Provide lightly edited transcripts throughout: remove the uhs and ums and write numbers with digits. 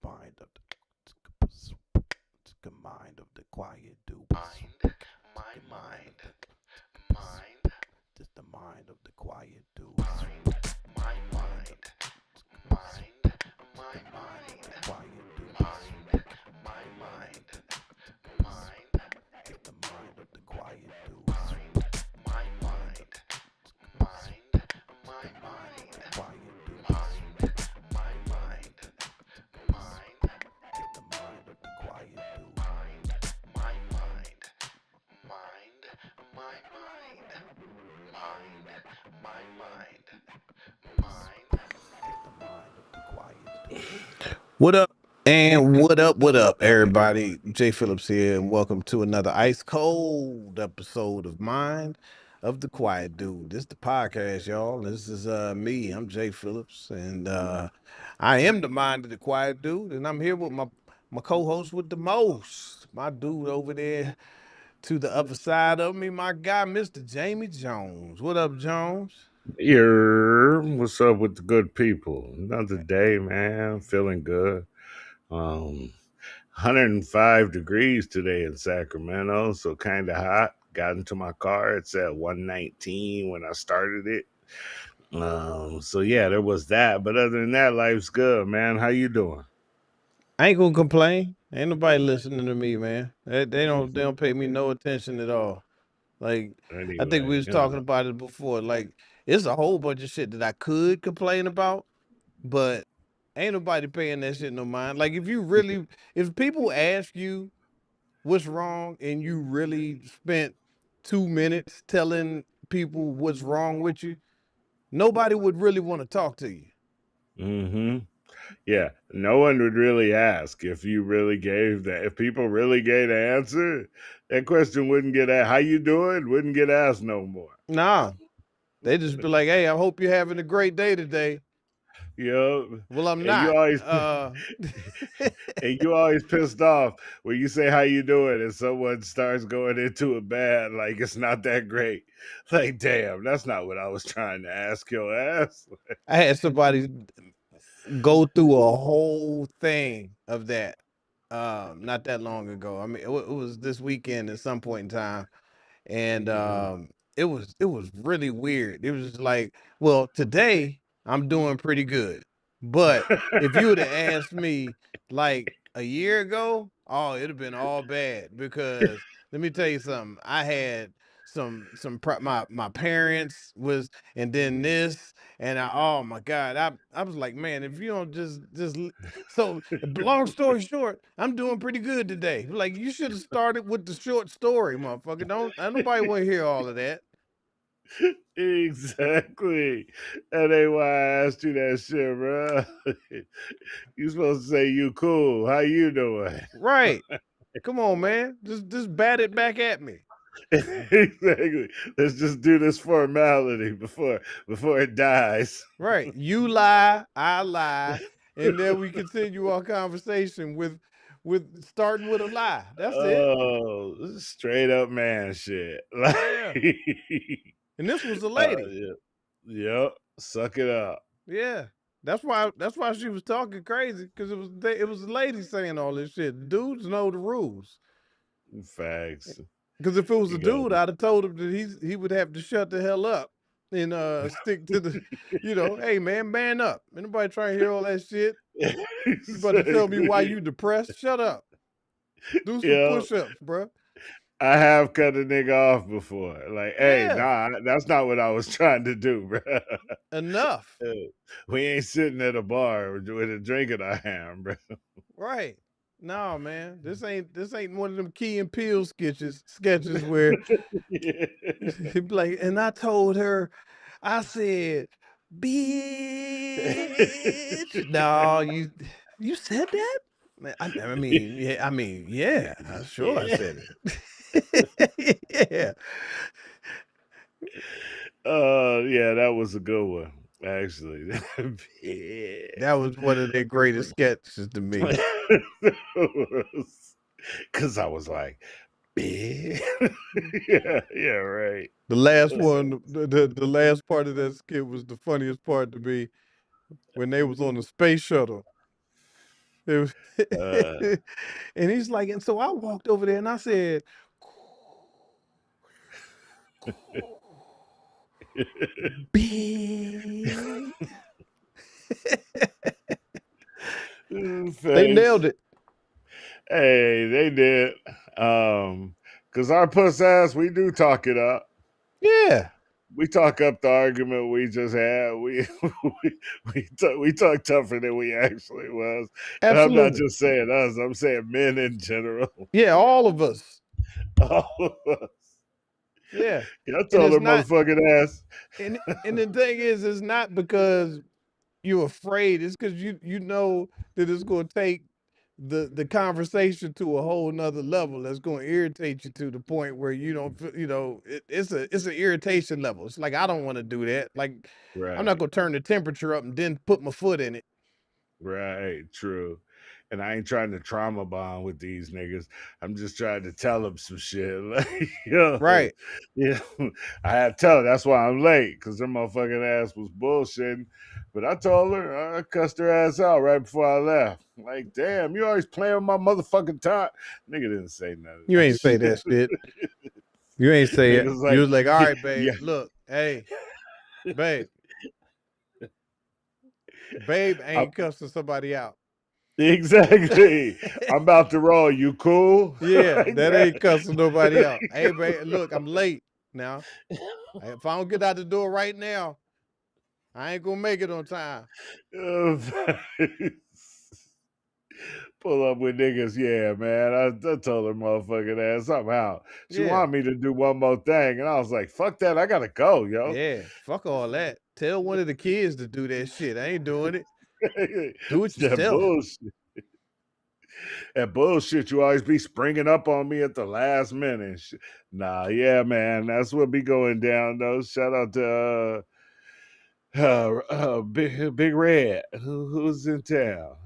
mind of the mind of the quiet dude. Mind, my The mind of mind, the mind, just the mind of the quiet dude. mind, my Mind of mind, mind, my the mind of mind, the quiet dude. mind, my The mind mind, of mind, just the mind of the quiet dude. mind, my Mind of mind, mind, my the mind of mind, the quiet dude. mind, my The mind mind, of mind, just the mind of the quiet dude. mind, my mind, mind, my mind, mind, my mind, mind. Just the mind of the quiet dude. What up? And what up, everybody? Jay Phillips here, and welcome to another ice cold episode of Mind of the Quiet Dude. This is the podcast, y'all. This is me. I'm Jay Phillips, and I am the Mind of the Quiet Dude, and I'm here with my co-host with the most, my dude over there to the other side of me, my guy, Mr. Jamie Jones. What up, Jones? What's up with the good people? Another day, man. Feeling good. 105 degrees today in Sacramento, so kind of hot. Got into my car. It's at 119 when I started it. So yeah, there was that. But other than that, life's good, man. How you doing? I ain't gonna complain. Ain't nobody listening to me, man. They don't pay me no attention at all. Like I think we Anyway, was talking about it before. Like it's a whole bunch of shit that I could complain about, but ain't nobody paying that shit no mind. Like if people ask you what's wrong and you really spent 2 minutes telling people what's wrong with you, nobody would really want to talk to you. mm-hmm. Yeah, no one would really ask if you really gave that. If people really gave the answer, that question wouldn't get asked. How you doing? Wouldn't get asked no more. Nah. They just be like, hey, I hope you're having a great day today. You know, Well, I'm and you not. always and you always pissed off when you say how you doing and someone starts going into it bad, like it's not that great. Like, damn, that's not what I was trying to ask your ass. I had somebody go through a whole thing of that not that long ago. I mean, it was this weekend at some point in time, and it was really weird. It was just like, well, today I'm doing pretty good, but if you would have asked me like a year ago, oh, it'd have been all bad because let me tell you something. I had my parents was, and then this, and oh my god, I was like, man, if you don't so long story short, I'm doing pretty good today. Like you should have started with the short story, motherfucker. Don't nobody want to hear all of that. Exactly. That ain't why I asked you that shit, bro. You supposed to say you cool. How you doing? Right. Come on, man. Just bat it back at me. Exactly. Let's just do this formality before it dies. Right. You lie, I lie, and then we continue our conversation with starting with a lie. That's it. Oh, this is straight up man shit. Like, Yeah. And this was a uh, lady. yeah, yep. Suck it up. Yeah. That's why she was talking crazy because it was a lady saying all this shit. Dudes know the rules. Facts. Because if it was a You go. dude, I'd have told him that he would have to shut the hell up and stick to the, hey man up. Anybody trying to hear all that shit? You about to tell me why Exactly. you depressed? Shut up. Do some Yep. push-ups, bruh. I have cut a nigga off before. Like, hey, Yeah, nah, that's not what I was trying to do, bro. enough. We ain't sitting at a bar with a drink in our hand, bro. Right. No, man. This ain't one of them Key and Peele sketches where he be like, and I told her, I said, bitch. No, you said that? Man, I mean, yeah, sure I Yeah. said it. Yeah. Yeah, that was a good one, actually. Yeah. That was one of their greatest sketches to me. Because I was like, yeah, yeah, right. The last one, the last part of that skit was the funniest part to me when they was on the space shuttle It was Uh, and he's like, and so I walked over there and I said, big. They nailed face. it. Hey, they did. Cause our puss ass, we do talk it up. Yeah, We talk up the argument we just had. We we talk tougher than we actually was. And I'm not absolutely. just saying us. I'm saying men in general. Yeah, all of us. All of us. Yeah. Yeah, I And told it's her not motherfucking ass. and the thing is, it's not because you're afraid, it's because you know that it's gonna take the conversation to a whole nother level that's gonna irritate you to the point where you don't feel, it's an irritation level. It's like I don't want to do that. Like I'm not Right. gonna turn the temperature up and then put my foot in it. Right, true. And I ain't trying to trauma bond with these niggas. I'm just trying to tell them some shit. Like, yo, Right. yeah, I had to tell her that's why I'm late because their motherfucking ass was bullshitting. But I told her I cussed her ass out right before I left. Like, damn, you always playing with my motherfucking time. Nigga didn't say none of You that ain't say shit. that shit. You ain't say Nigga it. was You like, was like, all right, babe, yeah, look, hey, babe, babe I'm, ain't cussing somebody out. exactly. I'm about to roll. You cool? Yeah, Like that ain't cussing nobody out. Hey, that. babe, look, I'm late now. If I don't get out the door right now, I ain't gonna make it on time. Uh, Pull up with niggas, yeah, man. I told her motherfucking ass somehow. She Yeah, wanted me to do one more thing, and I was like, "Fuck that, I gotta go, yo." yeah. Fuck all that. Tell one of the kids to do that shit. I ain't doing it. Do it that yourself. bullshit, that bullshit. You always be springing up on me at the last minute. Nah, yeah, man, that's what be going down though. Shout out to Big Red, who's in town.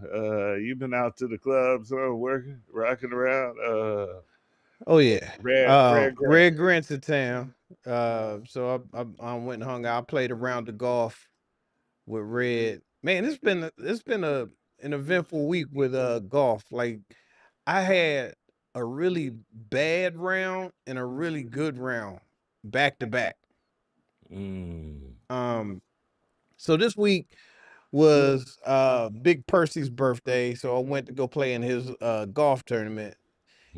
You been out to the clubs, working, rocking around. Oh yeah. Red Grant. Red Grant's in town. So I went and hung out. I played a round of golf with Red. Man, it's been an eventful week with golf. Like I had a really bad round and a really good round back to back. Mm. Um, so this week was Big Percy's birthday, so I went to go play in his golf tournament,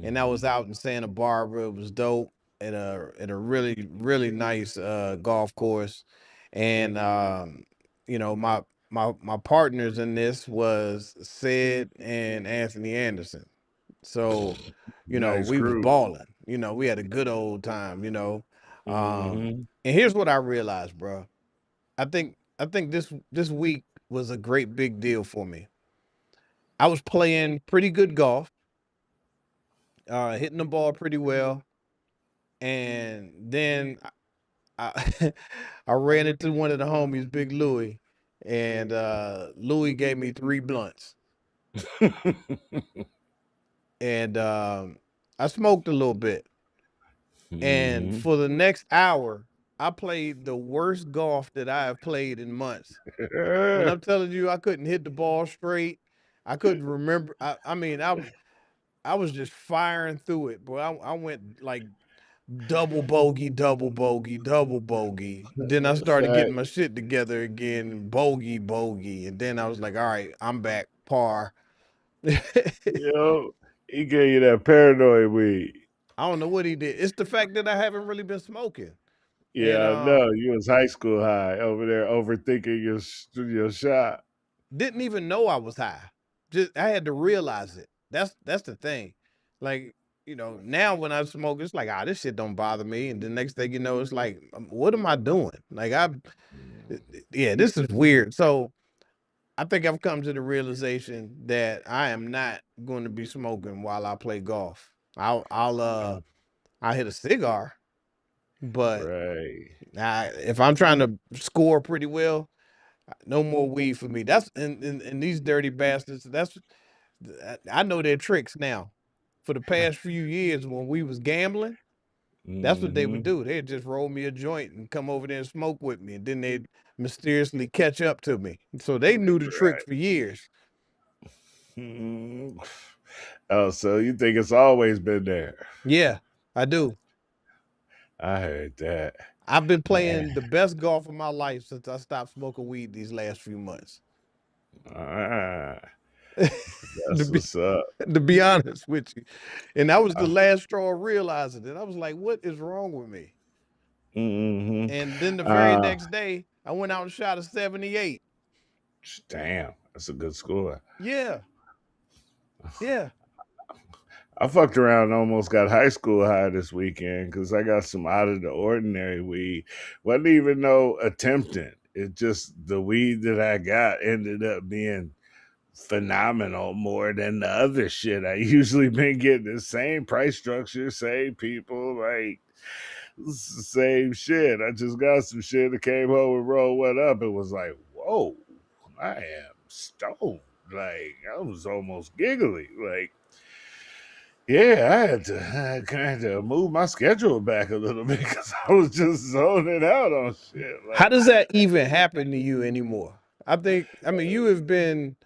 and I was Mhm. out in Santa Barbara. It was dope at a really nice golf course, and my partners in this was Sid and Anthony Anderson. So, Nice we was crew. balling. We had a good old time. Hmm. And here's what I realized, bro. I think this week was a great big deal for me. I was playing pretty good golf, hitting the ball pretty well, and then I I ran into one of the homies, Big Louie, and Louie gave me 3 blunts, and I smoked a little bit. And Hmm. for the next hour, I played the worst golf that I have played in months. When I'm telling you, I couldn't hit the ball straight. I couldn't remember. I mean, I was just firing through it, boy. I went like double bogey, double bogey, double bogey. Then I started Fact. getting my shit together again, bogey, bogey, and then I was like, all right, I'm back, par. Yo, he gave you that paranoid weed. I don't know what he did. It's the fact that I haven't really been smoking, and Yeah, I know. You was high school high over there overthinking your shot. didn't even know I was high. Just I had to realize it. That's the thing. Like, now when I smoke, it's like, this shit don't bother me. And the next thing you know, it's like, what am I doing? Like yeah, this is weird. So I think I've come to the realization that I am not going to be smoking while I play golf. I'll hit a cigar, but Right. if I'm trying to score pretty well, no more weed for me. That's and these dirty bastards. I know their tricks now. For the past few years, when we was gambling, that's what they would Hmm. do. They'd just roll me a joint and come over there and smoke with me, and then they'd mysteriously catch up to me. So they knew the tricks Right. for years. Mm. Oh, so you think it's always been there? Yeah, I do. I heard that, I've been man. playing the best golf of my life since I stopped smoking weed these last few months. Ah, to that's be what's up. to be honest with you. And that was the I, last straw of realizing it. I was like, what is wrong with me? hmm And then the very uh, next day, I went out and shot a 78. damn, that's a good score. Yeah, yeah. I fucked around and almost got high school high this weekend because I got some out of the ordinary weed. Wasn't even no attempting. It just the weed that I got ended up being phenomenal more than the other shit I usually been getting. The same price structure, same people, like it's the same shit. I just got some shit that came home and rolled one up. It was like, whoa, I am stoned. Like I was almost giggly. Like, yeah, I had to kind of move my schedule back a little bit because I was just zoning out on shit. How Like, does that even happen to you anymore? I mean, you have been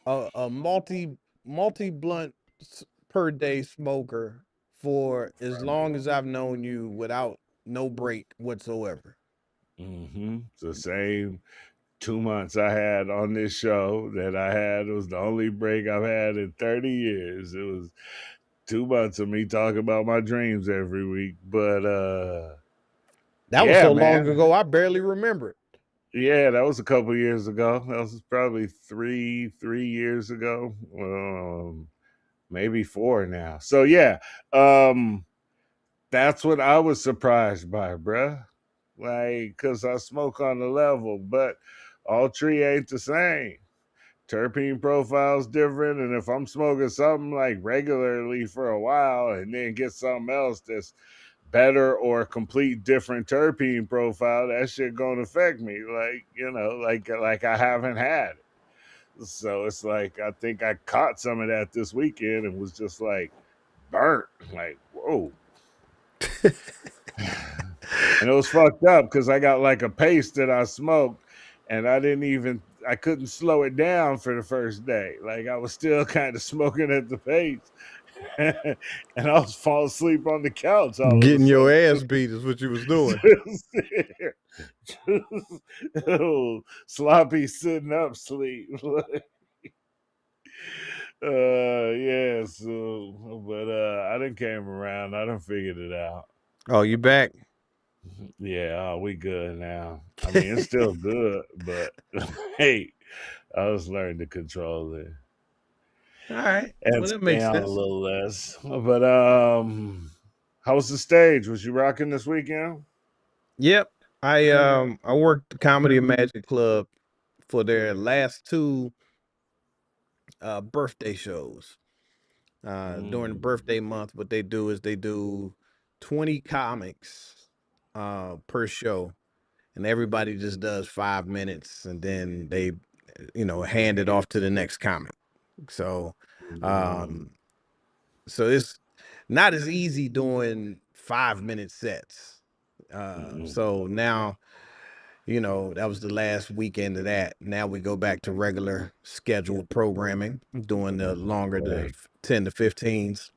a multi blunt per day smoker for as long as I've known you without no break whatsoever. it's the same 2 months I had on this show that I had. It was the only break I've had in 30 years. It was 2 months of me talking about my dreams every week. But That was yeah, so long man. ago, I barely remember it. Yeah, that was a couple years ago. That was probably three years ago. Maybe four now. So yeah, um, that's what I was surprised by, bruh. Like, cause I smoke on the level, but all tree ain't the same. Terpene profile's different, and if I'm smoking something like regularly for a while and then get something else that's better or a complete different terpene profile, that shit gonna affect me. Like, like I haven't had it. So it's like I think I caught some of that this weekend and was just like burnt. Like, whoa. And it was fucked up because I got like a paste that I smoked and I couldn't slow it down for the first day. Like I was still kind of smoking at the pace. And I was falling asleep on the couch all of a Getting your sudden. ass beat is what you was doing. Oh, sloppy sitting up sleep. Yeah, so but I done came around, I done figured it out. Oh, you back? Yeah, we good now. I mean, it's still good, but hey, I was learning to control it All right. and Well, that stay makes on a sense. little less. But how was the stage? Was you rocking this weekend? Yep. I worked the Comedy and Magic Club for their last two birthday shows. During the Mm, birthday month, what they do is they do 20 comics per show, and everybody just does 5 minutes, and then they, hand it off to the next comic. So, mm, um, so it's not as easy doing 5 minute sets. mm, So now, that was the last weekend of that. Now we go back to regular scheduled programming, doing the longer, the right, 10 to 15s.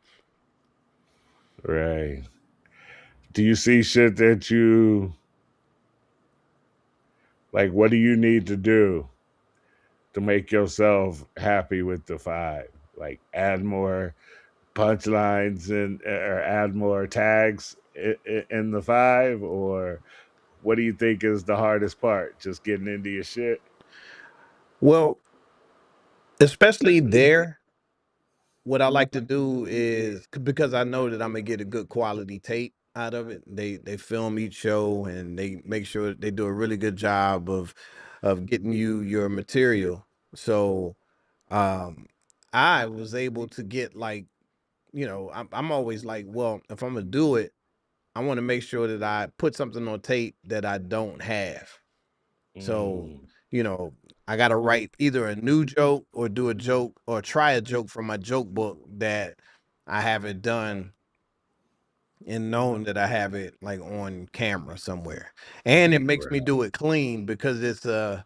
right. Do you see shit that you like? What do you need to do to make yourself happy with the five? Like add more punchlines and or add more tags in the five, or what do you think is the hardest part? Just getting into your shit. Well, especially there, what I like to do is because I know that I'm gonna get a good quality tape out of it. They film each show and they make sure they do a really good job of getting you your material. So um I was able to get like, I'm always like, well, if I'm gonna do it, I want to make sure that I put something on tape that I don't have. So, Mm, you know, I got to write either a new joke or do a joke or try a joke from my joke book that I haven't done and known that I have it like on camera somewhere. And it makes me right. do it clean because it's a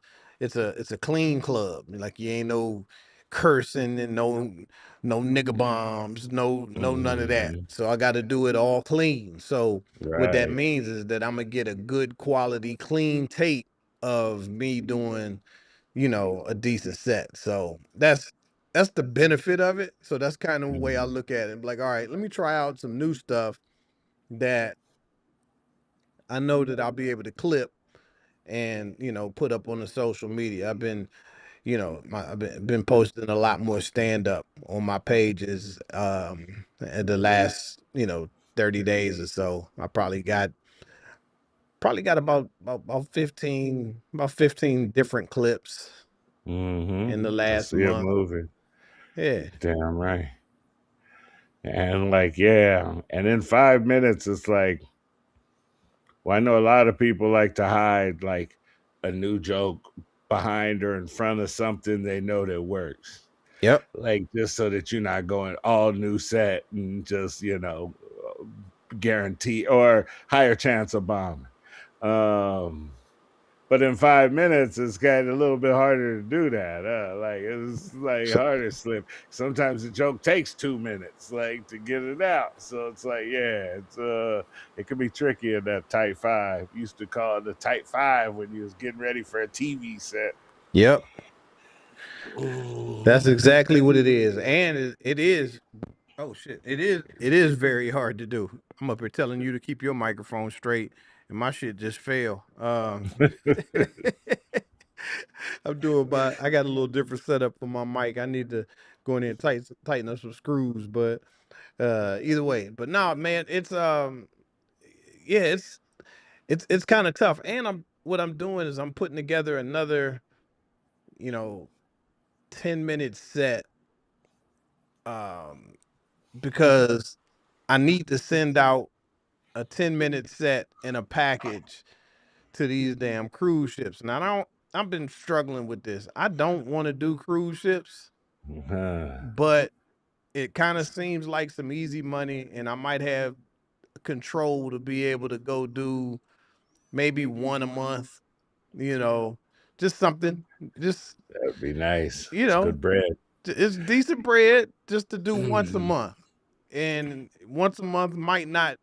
clean club. Like you ain't no cursing and no nigga bombs, no none of that. Mhm. So I got to do it all clean. So what that Right. means is that I'm gonna get a good quality clean tape of me doing, a decent set. So that's the benefit of it. So that's kind of the way I Mhm. look at it. Like, all right, let me try out some new stuff that I know that I'll be able to clip and put up on the social media. I've been I've been posting a lot more stand up on my pages in the last 30 days or so. I probably got about 15 different clips in the I last see it month. moving. Yeah. Damn right. And like, yeah. And in 5 minutes, it's like, well, I know a lot of people like to hide like a new joke behind or in front of something they know that works. Yep. Like just so that you're not going all new set and just, guarantee or higher chance of bombing. Um, but in 5 minutes, it's kind of a little bit harder to do that. Like it's like So harder to slip. Sometimes the joke takes 2 minutes, like to get it out. So it's like, yeah, it can be tricky in that tight five. Used to call it the tight five when you was getting ready for a TV set. yep, that's Mm. exactly what it is. And it is, oh shit, it is very hard to do. I'm up here telling you to keep your microphone straight and my shit just fell. I got a little different setup for my mic. I need to go in there and tighten up some screws, but either way. But no, man, it's yeah, it's kind of tough. And what I'm doing is I'm putting together another, you know, 10-minute set um because I need to send out a 10-minute set in a package to these damn cruise ships. Now I've been struggling with this. I don't want to do cruise ships, Uh, but it kind of seems like some easy money, and I might have control to be able to go do maybe one a month, you know, just something, just, that'd be nice. you It's know, good bread. it's decent bread just to do once a month. And once a month might not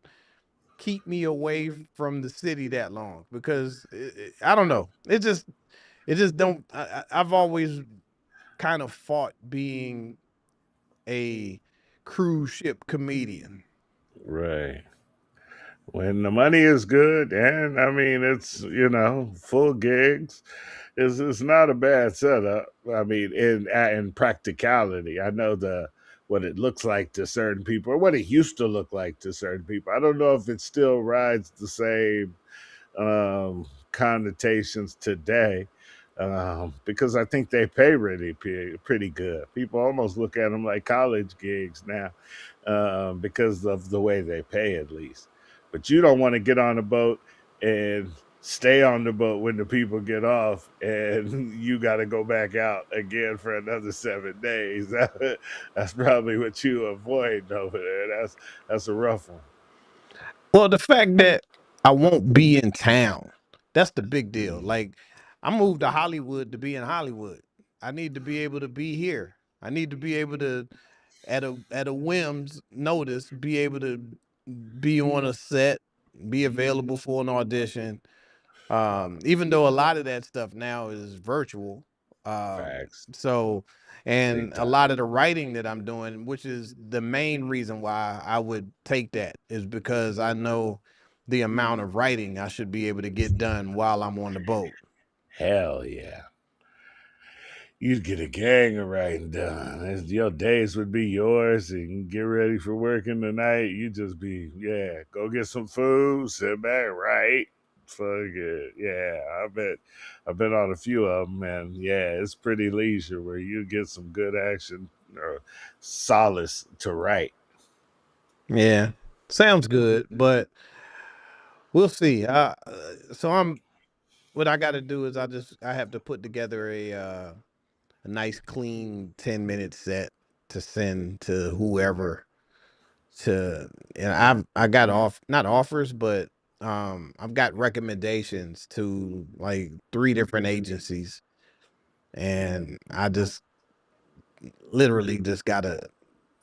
keep me away from the city that long because I don't know. It just don't. I've always kind of fought being a cruise ship comedian. Right. When the money is good, and I mean it's full gigs, it's not a bad setup. I mean, in practicality, I know the what it looks like to certain people, or what it used to look like to certain people. I don't know if it still rides the same connotations today, because I think they pay really pretty good. People almost look at them like college gigs now, because of the way they pay, at least. But you don't want to get on a boat and stay on the boat when the people get off, and you got to go back out again for another 7 days. That's probably what you avoid over there. That's a rough one. Well, the fact that I won't be in town, that's the big deal. Mm. Like, I moved to Hollywood to be in Hollywood. I need to be able to be here. I need to be able to, at a whim's notice, be able to be on a set, be available for an audition. Even though a lot of that stuff now is virtual. Facts, So, big and a time. lot of the writing that I'm doing, which is the main reason why I would take that, is because I know the amount of writing I should be able to get done while I'm on the boat. Hell yeah. You'd get a gang of writing done. Your days would be yours, and you get ready for work in the night. You just be, yeah, go get some food, sit back, write. Fuck it. Yeah, I've been on a few of them, and yeah, it's pretty leisure where you get some good action or solace to write. Yeah, sounds good, but we'll see. So what I got to do is I have to put together a nice clean 10-minute set to send to whoever to and I got off not offers, but I've got recommendations to like 3 different agencies, and I just literally just gotta.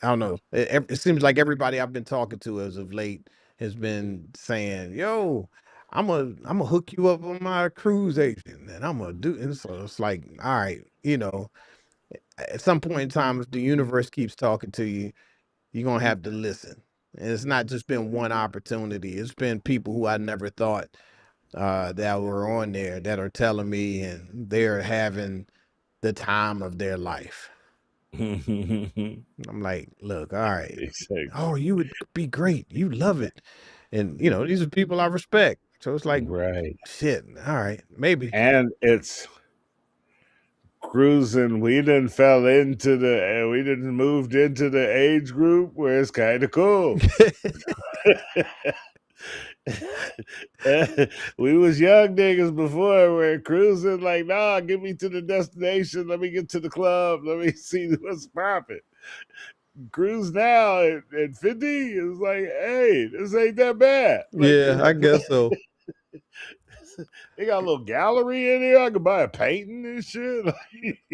I don't know. It seems like everybody I've been talking to as of late has been saying, "Yo, I'm gonna hook you up on my cruise agent, and I'm gonna do." And so it's like, all right, at some point in time, if the universe keeps talking to you, you're gonna have to listen. And it's not just been one opportunity; it's been people who I never thought that were on there that are telling me, and they're having the time of their life. I'm like, look, all right. Exactly. Oh, you would be great. You love it. And these are people I respect. So it's like, Right. shit, all right, maybe. And it's cruising. We didn't fell into we didn't moved into the age group where it's kind of cool. We was young niggas before. We're cruising like, nah, get me to the destination. Let me get to the club. Let me see what's popping. Cruise now at 50 is like, hey, this ain't that bad. Like, Yeah, I guess so. they got a little gallery in here. I could buy a painting and shit. Like,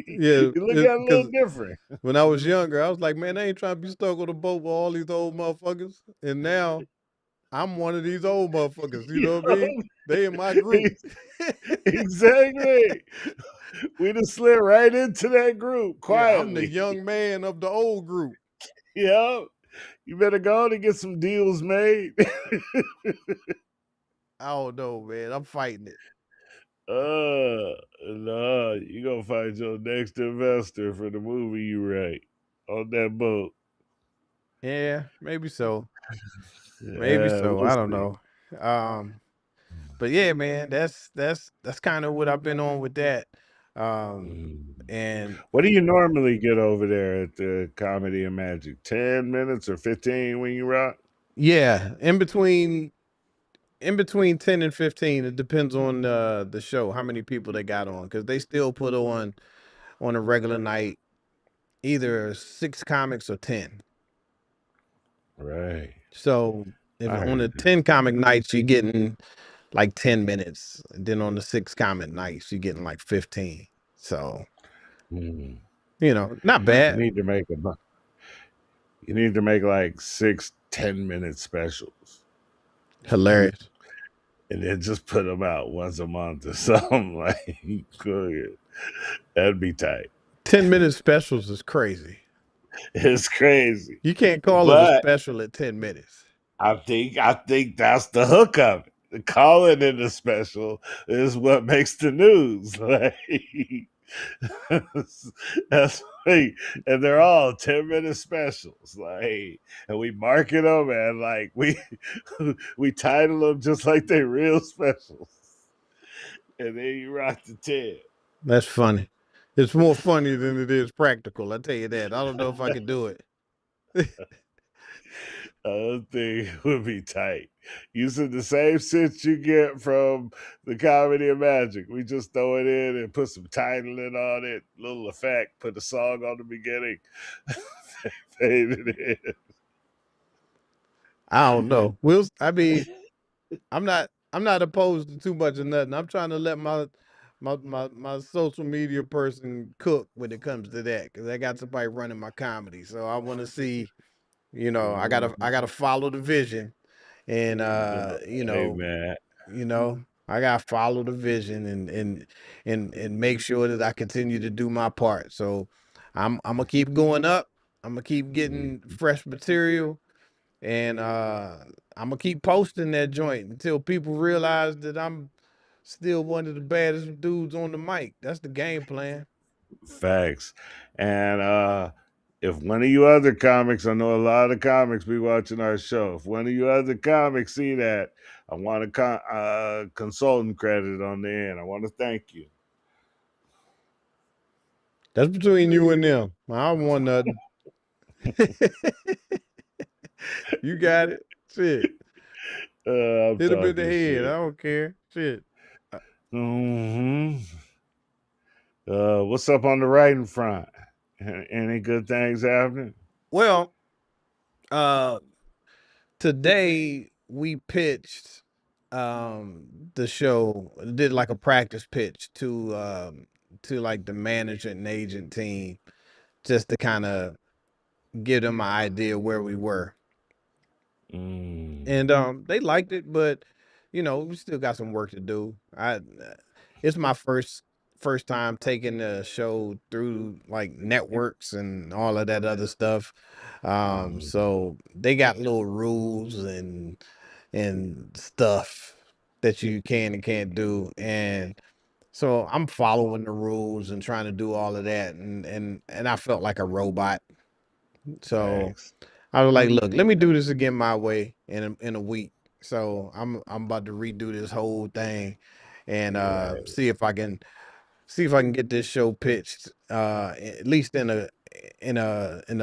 Yeah, you look at it a little because different. when I was younger, I was like, man, I ain't trying to be stuck on a boat with all these old motherfuckers. And now I'm one of these old motherfuckers. You You know what I mean? know? They in my group. Exactly. We just slid right into that group Yeah, I'm the quietly. young man of the old group. Yeah. You better go to get some deals made. I don't know, man. I'm fighting it. No, you gonna find your next investor for the movie you write on that boat. Yeah, maybe so. Maybe Yeah, so. we'll I don't see. know. Um, but yeah, man, that's kind of what I've been on with that. Um, Mm. and What do you normally get over there at the Comedy and Magic? 10 minutes or 15 when you rock? yeah, in between 10 and 15, it depends on the show, how many people they got on, because they still put on a regular night either 6 comics or 10. Right. So if I on the heard 10 comic nights you're getting like 10 minutes, and then on the 6 comic nights you're getting like 15. So you. Mm. not You bad. need to make you need to make like 6 10-minute specials, Hilarious. and then just put them out once a month or something. Like, good. That'd be tight. 10-minute specials is crazy. It's crazy, You can't call it a but special at 10 minutes. I think that's the hook of it. The calling it a special is what makes the news. Like, that's like, and they're all 10-minute specials. Like, and we market them, and like we title them just like they real specials, and then you rock the 10. That's funny. It's more funny than it is practical. I tell you that. I don't know if I could do it. Thing would be tight. Using the same shit you get from the Comedy of Magic. We just throw it in and put some titling on it, little effect, put a song on the beginning, fade it in. I don't know. I mean, I'm not opposed to too much of nothing. I'm trying to let my social media person cook when it comes to that, because I got somebody running my comedy. So I want to see, I gotta follow the vision, and Hey man, I gotta follow the vision, and make sure that I continue to do my part. So I'm gonna keep going up. I'm gonna keep getting fresh material, and I'm gonna keep posting that joint until people realize that I'm still one of the baddest dudes on the mic. That's the game plan. facts. And if one of you other comics, I know a lot of comics be watching our show. If one of you other comics see that, I want a consultant credit on the end. I want to thank you. That's between you and them. I don't want nothing. You got it. Shit. I'm Hit him in the talking head. I shit. don't care. Shit. Hmm. What's up on the writing front? Any good things happening? Well, uh, today we pitched the show, did like a practice pitch to like the management and agent team just to kind of give them an idea where we were. Mm, And they liked it, but we still got some work to do. It's my first time taking the show through like networks and all of that other stuff. mm, So they got little rules and stuff that you can and can't do. And so I'm following the rules and trying to do all of that, and I felt like a robot. So facts. I was like, look, let me do this again my way in a week. So I'm about to redo this whole thing and Right. see if I can get this show pitched at least in a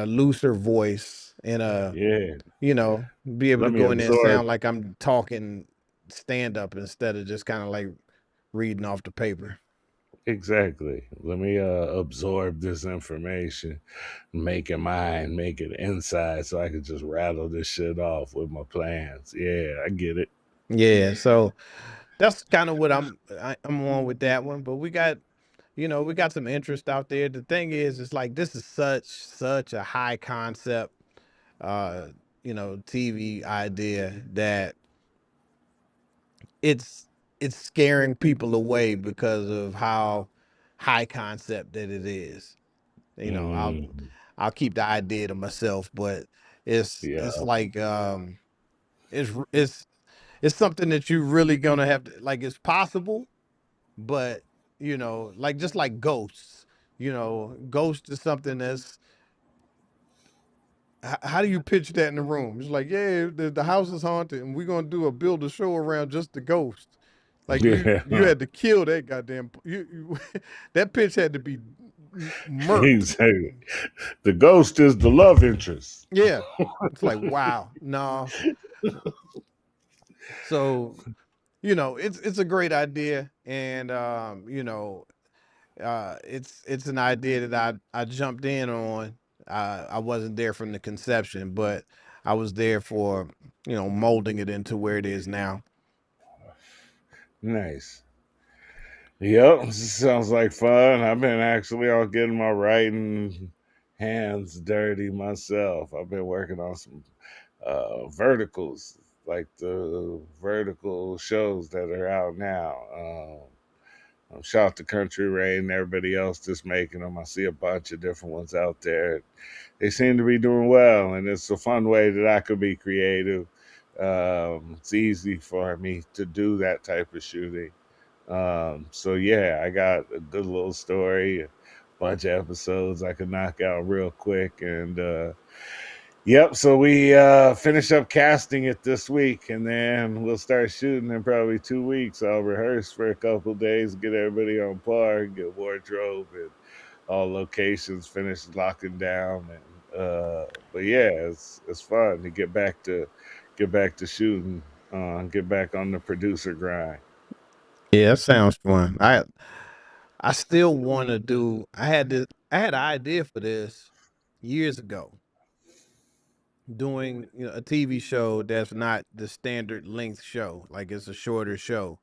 looser voice, in a Yeah. be able to Let me go in there and absorb. sound like I'm talking stand up instead of just kind of like reading off the paper. Exactly. Let me absorb this information, make it mine, make it inside, so I can just rattle this shit off with my plans. Yeah, I get it. Yeah, so that's kind of what I'm on with that one. But we got some interest out there. The thing is, it's like this is such a high concept, uh, TV idea that it's it's scaring people away because of how high concept that it is. You know, I'll Mm, I'll keep the idea to myself, but it's yeah. like it's r- it's it's something that you really gonna have to like. It's possible, but like just like ghosts. Ghost is something that's how do you pitch that in the room? It's like, yeah, the house is haunted, and we're gonna build a show around just the ghost. Like you Yeah. had to kill that goddamn you that pitch had to be murked. Exactly. The ghost is the love interest. Yeah, it's like wow, no. So it's a great idea, and it's an idea that I jumped in on. I wasn't there from the conception, but I was there for molding it into where it is now. Nice. Yep, sounds like fun. I've been actually all getting my writing hands dirty myself. I've been working on some verticals, like the vertical shows that are out now. Shout out to Country Rain and everybody else that's making them. I see a bunch of different ones out there. They seem to be doing well, and it's a fun way that I could be creative. It's easy for me to do that type of shooting. So yeah, I got a good little story, a bunch of episodes I could knock out real quick, and yep. So we finish up casting it this week, and then we'll start shooting in probably 2 weeks. I'll rehearse for a couple days, get everybody on par, get wardrobe and all locations finished locking down, and but yeah, it's fun to get back to shooting, get back on the producer grind. Yeah, that sounds fun. I still want to do. I had an idea for this years ago, doing a TV show that's not the standard length show, like it's a shorter show.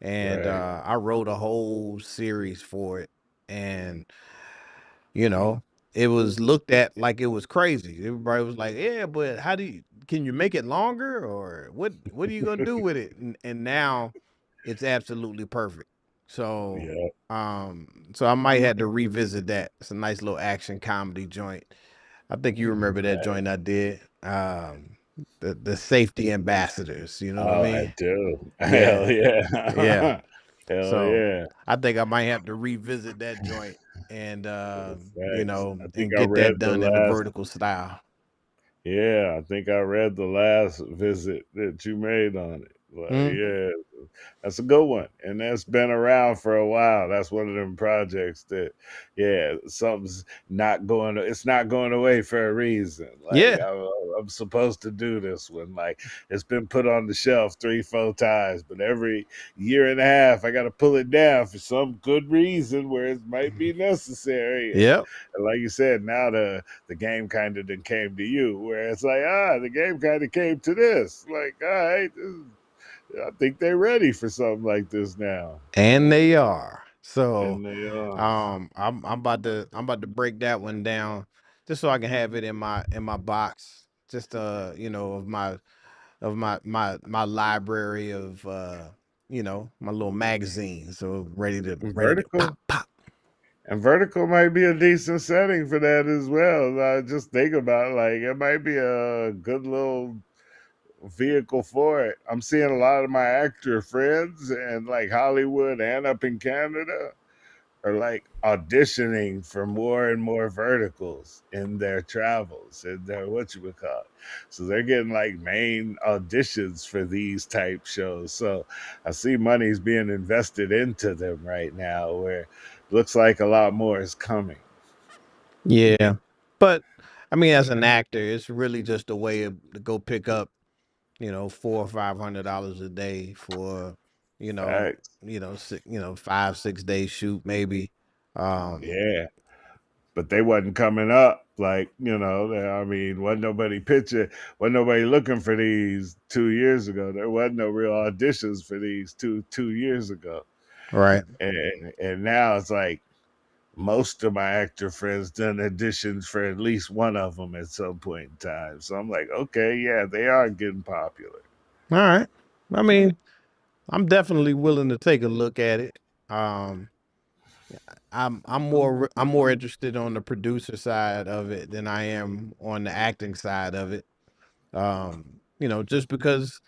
And Right. I wrote a whole series for it, and you know, it was looked at like it was crazy. Everybody was like, "Yeah, but can you make it longer, or what are you gonna do with it?" And now it's absolutely perfect. So, Yeah. so I might have to revisit that. It's a nice little action comedy joint. I think you remember that joint I did. The safety ambassadors. You know what I Oh, I mean? do. Hell Yeah, yeah. yeah. Hell So yeah. I think I might have to revisit that joint and Thanks. I think and I get that read the done in the last. vertical style. Yeah, I think I read the last visit that you made on it. Like, Mm, yeah, that's a good one, and that's been around for a while. That's one of them projects that, yeah, something's not going. It's not going away for a reason. Like yeah, I'm supposed to do this one. Like it's been put on the shelf 3, 4 times, but every year and a half I got to pull it down for some good reason where it might be necessary. yep. And like you said, now the game kind of then came to you, where it's like, the game kind of came to this. Like, all right, I think they're ready for something like this now. And they are. So And they are. I'm about to break that one down just so I can have it in my box. Just of my library of my little magazine. So And ready to pop vertical. pop. And vertical might be a decent setting for that as well. Just think about it, like it might be a good little vehicle for it. I'm seeing a lot of my actor friends and like Hollywood and up in Canada are like auditioning for more and more verticals in their travels and their whatchamacallit. So they're getting like main auditions for these type shows. So I see money's being invested into them right now where it looks like a lot more is coming. Yeah. But I mean, as an actor, it's really just a way to go pick up, $400 or $500 a day for, you know, Facts. 5, 6 day shoot maybe. Um, Yeah. But they wasn't coming up like, I mean, wasn't nobody looking for these 2 years ago. There wasn't no real auditions for these two years ago. right. And now it's like most of my actor friends done auditions for at least one of them at some point in time. So I'm like, okay, yeah, they are getting popular. All right. I mean, I'm definitely willing to take a look at it. Um, I'm more interested on the producer side of it than I am on the acting side of it. Just because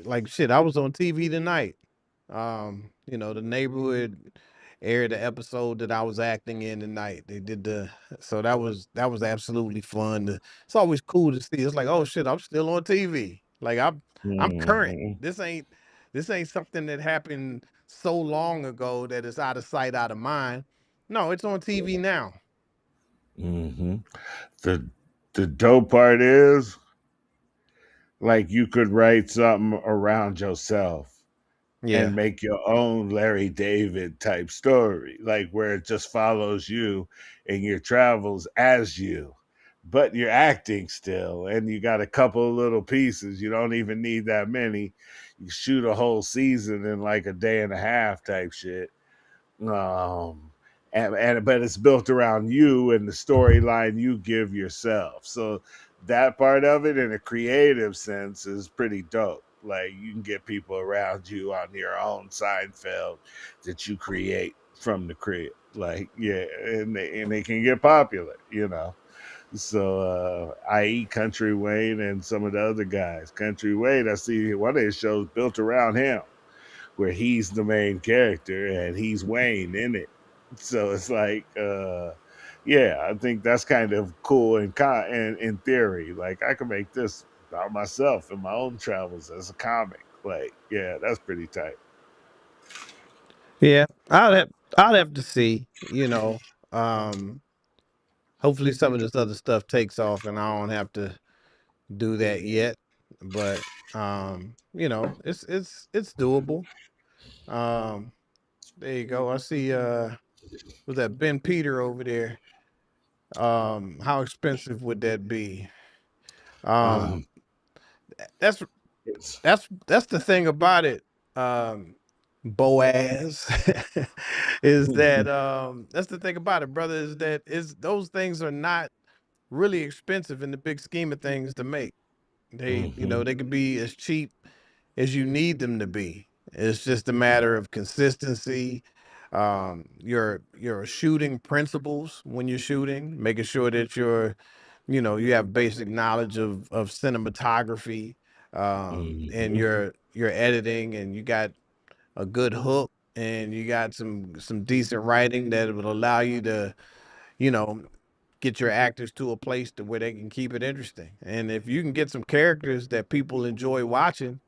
like shit, I was on TV tonight. The neighborhood aired the episode that I was acting in tonight. They did so that was absolutely fun. It's always cool to see. It's like, oh shit, I'm still on TV. Like I'm current. Hmm. This ain't something that happened so long ago that it's out of sight, out of mind. No, it's on TV now. Hmm. The the dope part is like you could write something around yourself and Yeah. make your own Larry David type story, like where it just follows you in your travels as you, but you're acting still, and you got a couple of little pieces. You don't even need that many. You shoot a whole season in like a day and a half type shit. um and but it's built around you and the storyline you give yourself, so that part of it in a creative sense is pretty dope. Like you can get people around you on your own Seinfeld that you create from the crib, like, yeah, and they can get popular. So i.e. Country Wayne and some of the other guys. Country Wayne, I see one of his shows built around him, where he's the main character and he's Wayne in it. So it's like, yeah, I think that's kind of cool in theory. Like I can make this about myself and my own travels as a comic. Like, yeah, that's pretty tight. Yeah. I'd have to see, um hopefully some of this other stuff takes off and I don't have to do that yet. But it's doable. Um there you go. I see was that Ben Peter over there? How expensive would that be? Um Um, that's it's that's the thing about it. Boaz is that that's the thing about it, brother, is that is those things are not really expensive in the big scheme of things to make. hmm They could be as cheap as you need them to be. It's just a matter of consistency, your shooting principles when you're shooting, making sure that you have basic knowledge of cinematography, and hmm your editing, and you got a good hook, and you got some decent writing that will allow you to, you know, get your actors to a place to where they can keep it interesting. And if you can get some characters that people enjoy watching,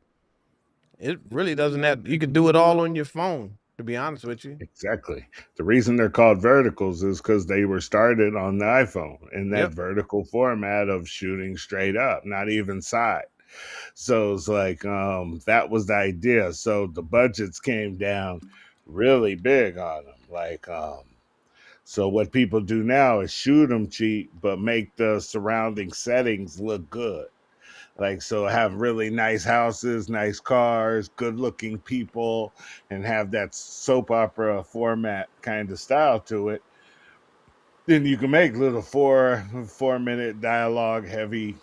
it really doesn't have you can do it all on your phone, to be honest with you. Exactly. The reason they're called verticals is because they were started on the iPhone in that Yep. vertical format of shooting straight up, not even side. So it's like, that was the idea. So the budgets came down really big on them. Like, so what people do now is shoot them cheap, but make the surrounding settings look good. Like, so have really nice houses, nice cars, good looking people, and have that soap opera format kind of style to it. Then you can make little 4 minute dialogue heavy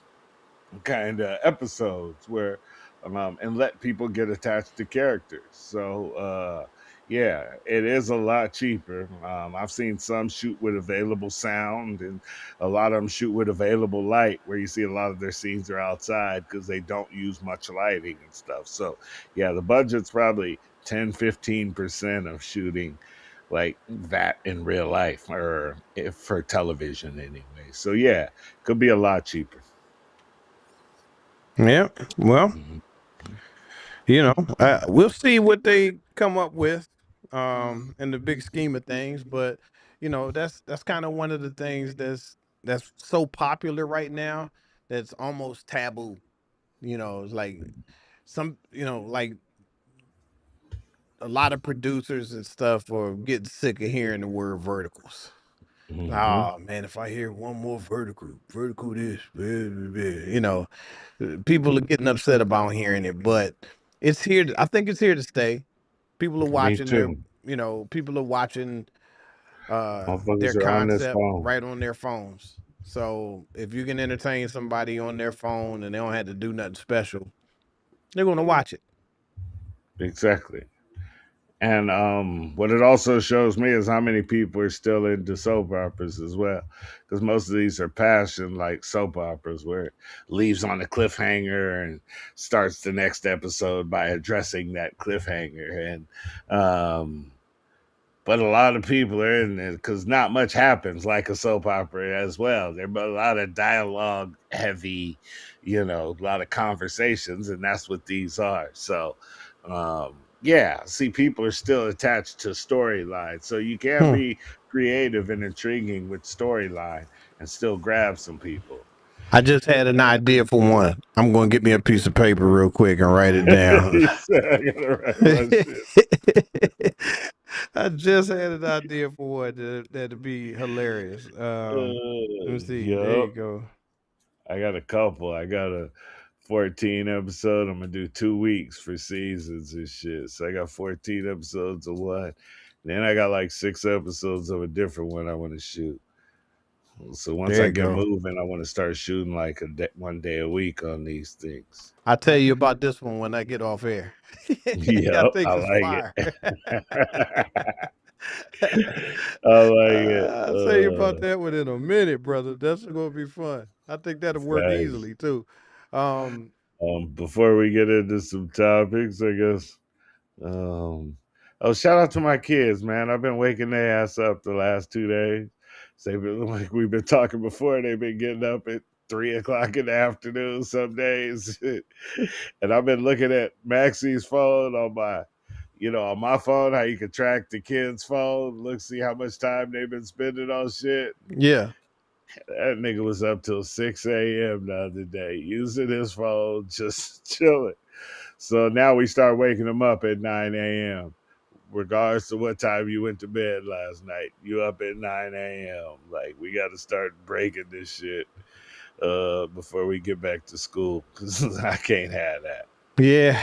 kind of episodes where and let people get attached to characters. So yeah, it is a lot cheaper. I've seen some shoot with available sound, and a lot of them shoot with available light, where you see a lot of their scenes are outside because they don't use much lighting and stuff. So yeah, the budget's probably 10-15% of shooting like that in real life, or if for television anyway. So yeah, could be a lot cheaper. Yeah. Well, Mhm. we'll see what they come up with in the big scheme of things, but that's kind of one of the things that's so popular right now that's almost taboo. It's like like a lot of producers and stuff are getting sick of hearing the word verticals. Mhm. Oh man, if I hear one more vertical this, blah, blah, blah," people are getting upset about hearing it, but it's here. I think it's here to stay. People are Me watching their, too. people are watching their Motherfuckers are on this concept phone. right on their phones. So if you can entertain somebody on their phone and they don't have to do nothing special, they're gonna watch it. Exactly. And what it also shows me is how many people are still into soap operas as well. Because most of these are passion like soap operas where it leaves on a cliffhanger and starts the next episode by addressing that cliffhanger. And but a lot of people are in it because not much happens like a soap opera as well. There's a lot of dialogue heavy, a lot of conversations, and that's what these are. So, yeah, see, people are still attached to storyline, so you can Hmm. be creative and intriguing with storyline and still grab some people. I just had an idea for one. I'm gonna get me a piece of paper real quick and write it down. You said I gotta write my shit. I just had an idea for one that'd be hilarious. Let me see. There Yup. you go. I got a couple. I got a 14 episode. I'm gonna do 2 weeks for seasons and shit. So I got 14 episodes of one. Then I got like 6 episodes of a different one I want to shoot. So once There I you get go. moving, I want to start shooting like 1 day a week on these things. I'll tell you about this one when I get off air. I Yep, think I it's like fire. it. I like it. I'll tell you about that one in a minute, brother. That's gonna be fun. I think that'll work Thanks. easily too. Um, Before we get into some topics, I guess. Um, oh, shout out to my kids, man. I've been waking their ass up the last 2 days. So they've been, like we've been talking before, they've been getting up at 3 o'clock in the afternoon some days. And I've been looking at Maxie's phone on my phone, how you can track the kids' phone, look, see how much time they've been spending on shit. yeah. That nigga was up till 6 a.m. the other day using his phone, just chilling. So now we start waking him up at 9 a.m. Regardless to what time you went to bed last night, you up at 9 a.m. Like we got to start breaking this shit before we get back to school because I can't have that. Yeah,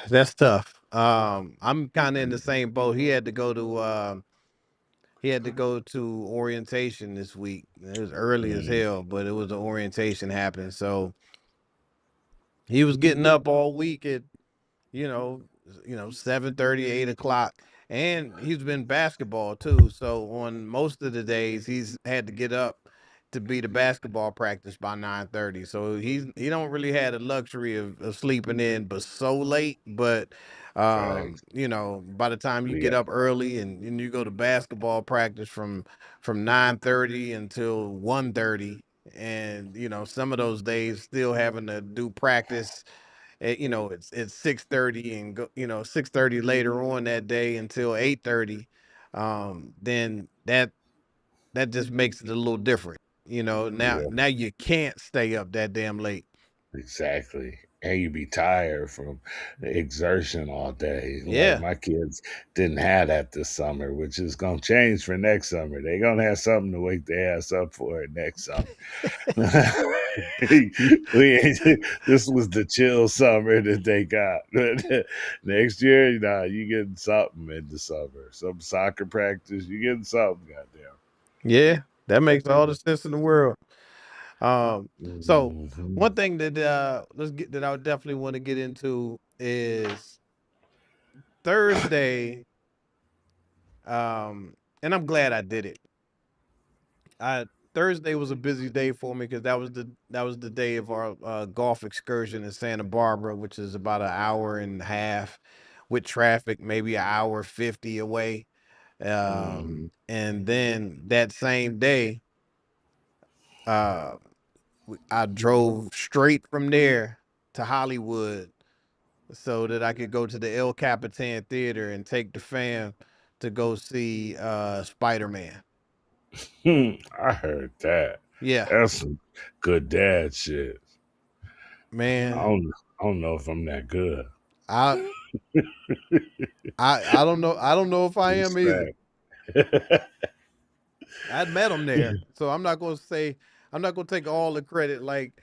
that's tough. I'm kind of in the same boat. He had to go to orientation this week. It was early as Mm, hell, but it was an orientation happening. So he was getting up all week at you know, 7:30, 8 o'clock. And he's been basketball too. So on most of the days he's had to get up to be the basketball practice by 9:30. So he don't really have the luxury of sleeping in but so late. But facts. by the time you Yeah, get up early and you go to basketball practice from 9:30 until 1:30, and some of those days still having to do practice it's 6:30 and go 6:30 later on that day until 8:30. Then that just makes it a little different. Now yeah, now you can't stay up that damn late. exactly. And you be tired from exertion all day. Like Yeah. my kids didn't have that this summer, which is gonna change for next summer. They gonna have something to wake their ass up for it next summer. we ain't, this was the chill summer that they got. Next year, nah, you getting something in the summer. Some soccer practice, you getting something, goddamn. Yeah, that makes all the sense in the world. So Mhm. one thing that that I would definitely want to get into is Thursday. And I'm glad I did it. I Thursday was a busy day for me because that was the day of our golf excursion in Santa Barbara, which is about an hour and a half with traffic, maybe an hour 50 away. Mhm. And then that same day, uh, I drove straight from there to Hollywood so that I could go to the El Capitan Theater and take the fam to go see Spider-Man. I heard that. Yeah, That's some good dad shit. I man. don't, I don't know if I'm that good. I I don't know. I don't know if I am either. Respect. I'd met him there, so I'm not gonna say I'm not gonna take all the credit like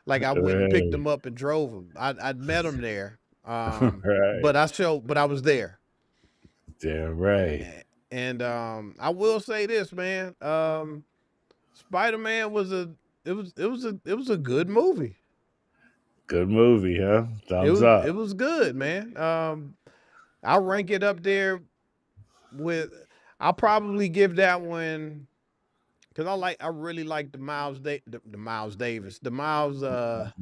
I went and picked Right. him up and drove him. I'd met him there, Right. but I was there. Damn right. And I will say this, man. Spider-Man was a it was a good movie. Good movie, huh? Thumbs It up. was good, man. I'll rank it up there with I'll probably give that one because I really like the Miles Davis, Morales.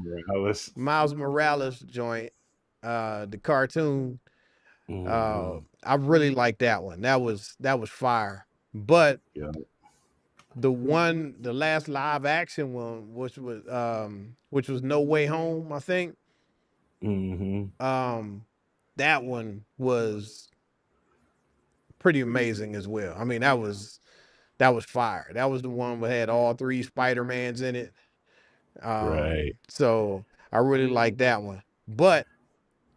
Miles Morales joint, the cartoon. Hmm. I really like that one. That was fire. But Yeah. the last live action one, which was No Way Home, I think. Hmm. Um, that one was pretty amazing as well. I mean, that was fire. That was the one that had all three Spider-Mans in it. Right. So I really like that one. But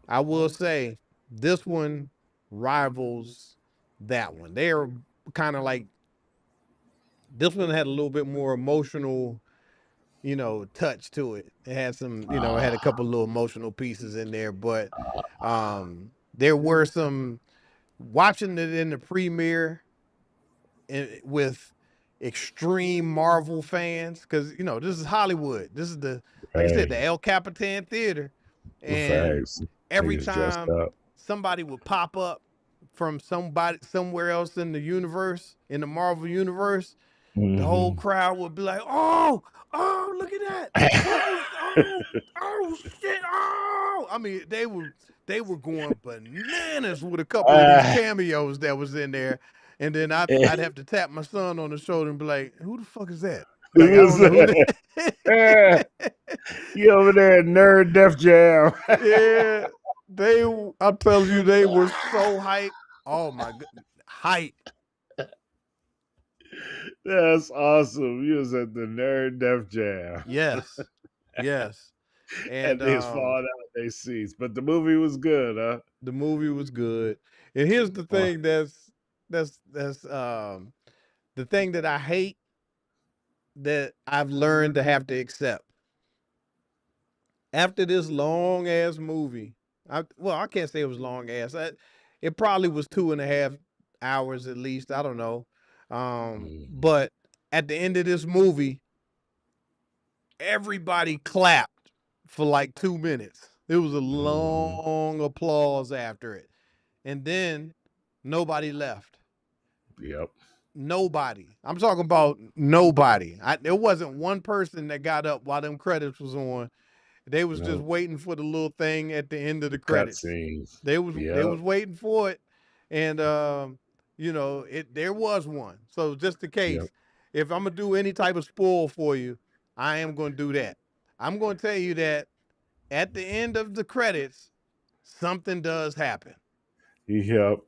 I will say this one rivals that one. They're kind of like this one had a little bit more emotional, touch to it. It had some, it had a Ah, couple little emotional pieces in there, but there were some watching it in the premiere with extreme Marvel fans because this is Hollywood. This is the like I said, right. the El Capitan Theater, and Facts. every Niggas dressed time up. somebody would pop up from somebody somewhere else in the universe, in the Marvel universe, the whole Hmm. crowd would be like, oh, look at that. Oh, shit. Oh, I mean, they were going bananas with a couple of these Ah, cameos that was in there. And then I'd have to tap my son on the shoulder and be like, who the fuck is that? Like, I who's don't know who that? Ah, that. you over there at Nerd Def Jam. Yeah. I'm telling you, they were so hype. Oh my god. Hype. That's awesome. You was at the Nerd Def Jam. Yes. Yes. And And they was falling out of their seats. But the movie was good, huh? the movie was good. And here's the Uh, thing that's the thing that I hate that I've learned to have to accept. After this long ass movie, I can't say it was long ass. It probably was 2.5 hours at least. I don't know. mhm, But at the end of this movie, everybody clapped for like 2 minutes. It was a mhm. long applause after it. And then nobody left. Yep. Nobody. I'm talking about nobody. There wasn't one person that got up while them credits was on. They was just No waiting for the little thing at the end of the credits. cutscenes. They Yep. was waiting for it, and it there was one. So just in Yep. case, if I'm gonna do any type of spoil for you, I am gonna do that. I'm gonna tell you that at the end of the credits, something does happen. Yep.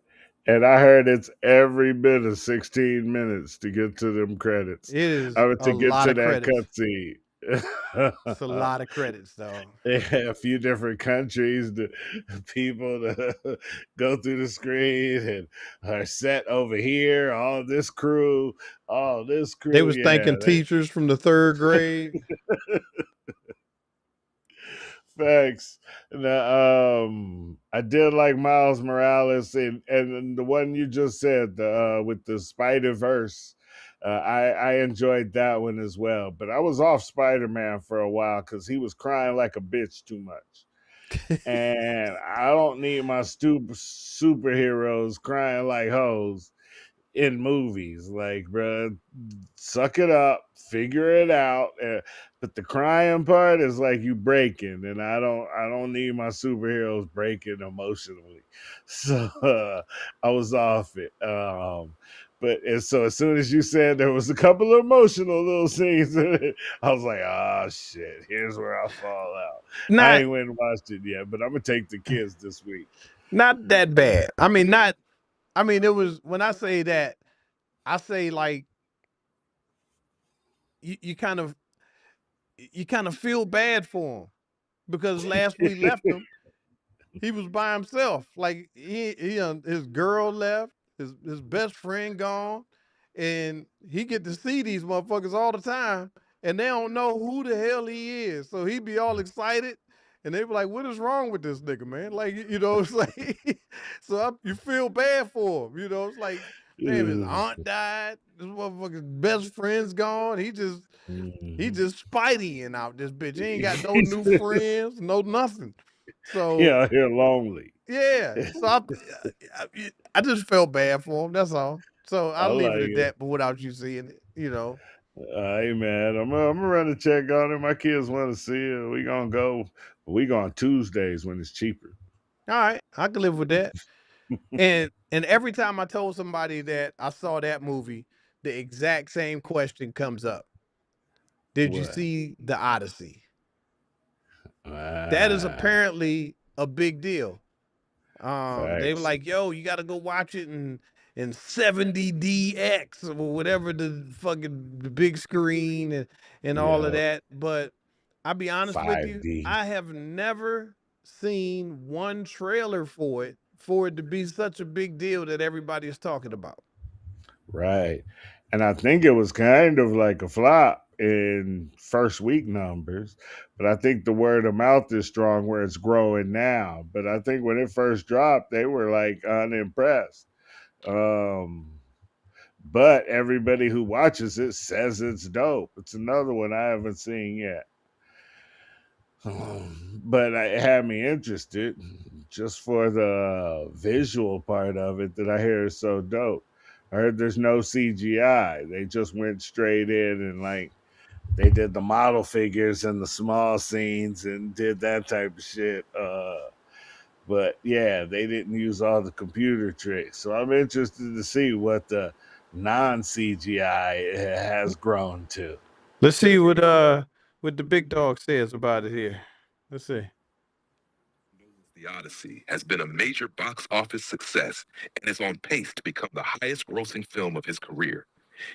And I heard it's every bit of 16 minutes to get to them credits. It is I mean, a to get lot to of that credits. cutscene. It's a lot of credits, though. A few different countries, the people to go through the screen and are set over here. All this They crew, was thanking yeah, teachers from the third grade. Facts. Now, I did like Miles Morales and the one you just said, the with the Spider Verse. I enjoyed that one as well, but I was off Spider Man for a while because he was crying like a bitch too much, and I don't need my stupid superheroes crying like hoes in movies. Like, bro, suck it up, figure it out. But the crying part is like you breaking, and I don't need my superheroes breaking emotionally. So I was off it. But and so as soon as you said there was a couple of emotional little scenes in it, I was like, oh shit, here's where I fall out. I not ain't went and watched it yet, but I'm gonna take the kids this week. not that bad. I mean, not. I mean, it was when I say that, I say like you kind of feel bad for him because last we left him, he was by himself. Like his girl left, his best friend gone, and he get to see these motherfuckers all the time, and they don't know who the hell he is. So he be all excited, and they be like, "What is wrong with this nigga, man?" Like it's like, so you feel bad for him. It's like, damn, his aunt died. This motherfucker's best friend's gone. He just Spideying out this bitch. He ain't got no new friends, no nothing. So Yeah, here lonely. yeah, so I just felt bad for him. That's all. So I I'll leave it like at it. that. But without you seeing it. Hey man, I'm gonna run a check on it. My kids want to see it. We gonna go. We go on Tuesdays when it's cheaper. All right, I can live with that. And every time I told somebody that I saw that movie, the exact same question comes up. Did you What? see the Odyssey? That is Ah, apparently a big deal. They were facts. like, "Yo, you got to go watch it in 70DX or whatever the fucking the big screen and all of Yeah, that." But I'll be honest with you, 5D. I have never seen one trailer for it to be such a big deal that everybody is talking about. Right. And I think it was kind of like a flop in first week numbers, but I think the word of mouth is strong where it's growing now. But I think when it first dropped, they were like unimpressed. Um, but everybody who watches it says it's dope. It's another one I haven't seen yet. But it had me interested just for the visual part of it that I hear is so dope. I heard there's no CGI. They just went straight in and like they did the model figures and the small scenes and did that type of shit. But yeah, they didn't use all the computer tricks. So I'm interested to see what the non CGI has grown to. Let's see what the big dog says about it here. Let's see. The Odyssey has been a major box office success and is on pace to become the highest grossing film of his career.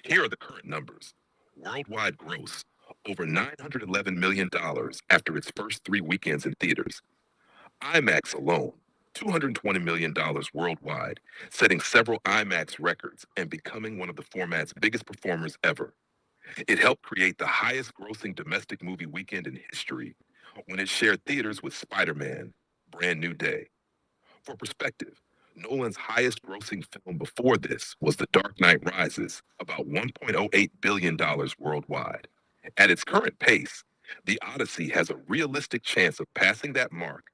Here are the current numbers. Worldwide gross, over $911 million after its first 3 weekends in theaters. IMAX alone, $220 million worldwide, setting several IMAX records and becoming one of the format's biggest performers ever. It helped create the highest grossing domestic movie weekend in history when it shared theaters with Spider Man, Brand New Day. For perspective, Nolan's highest grossing film before this was The Dark Knight Rises, about $1.08 billion worldwide. At its current pace, The Odyssey has a realistic chance of passing that mark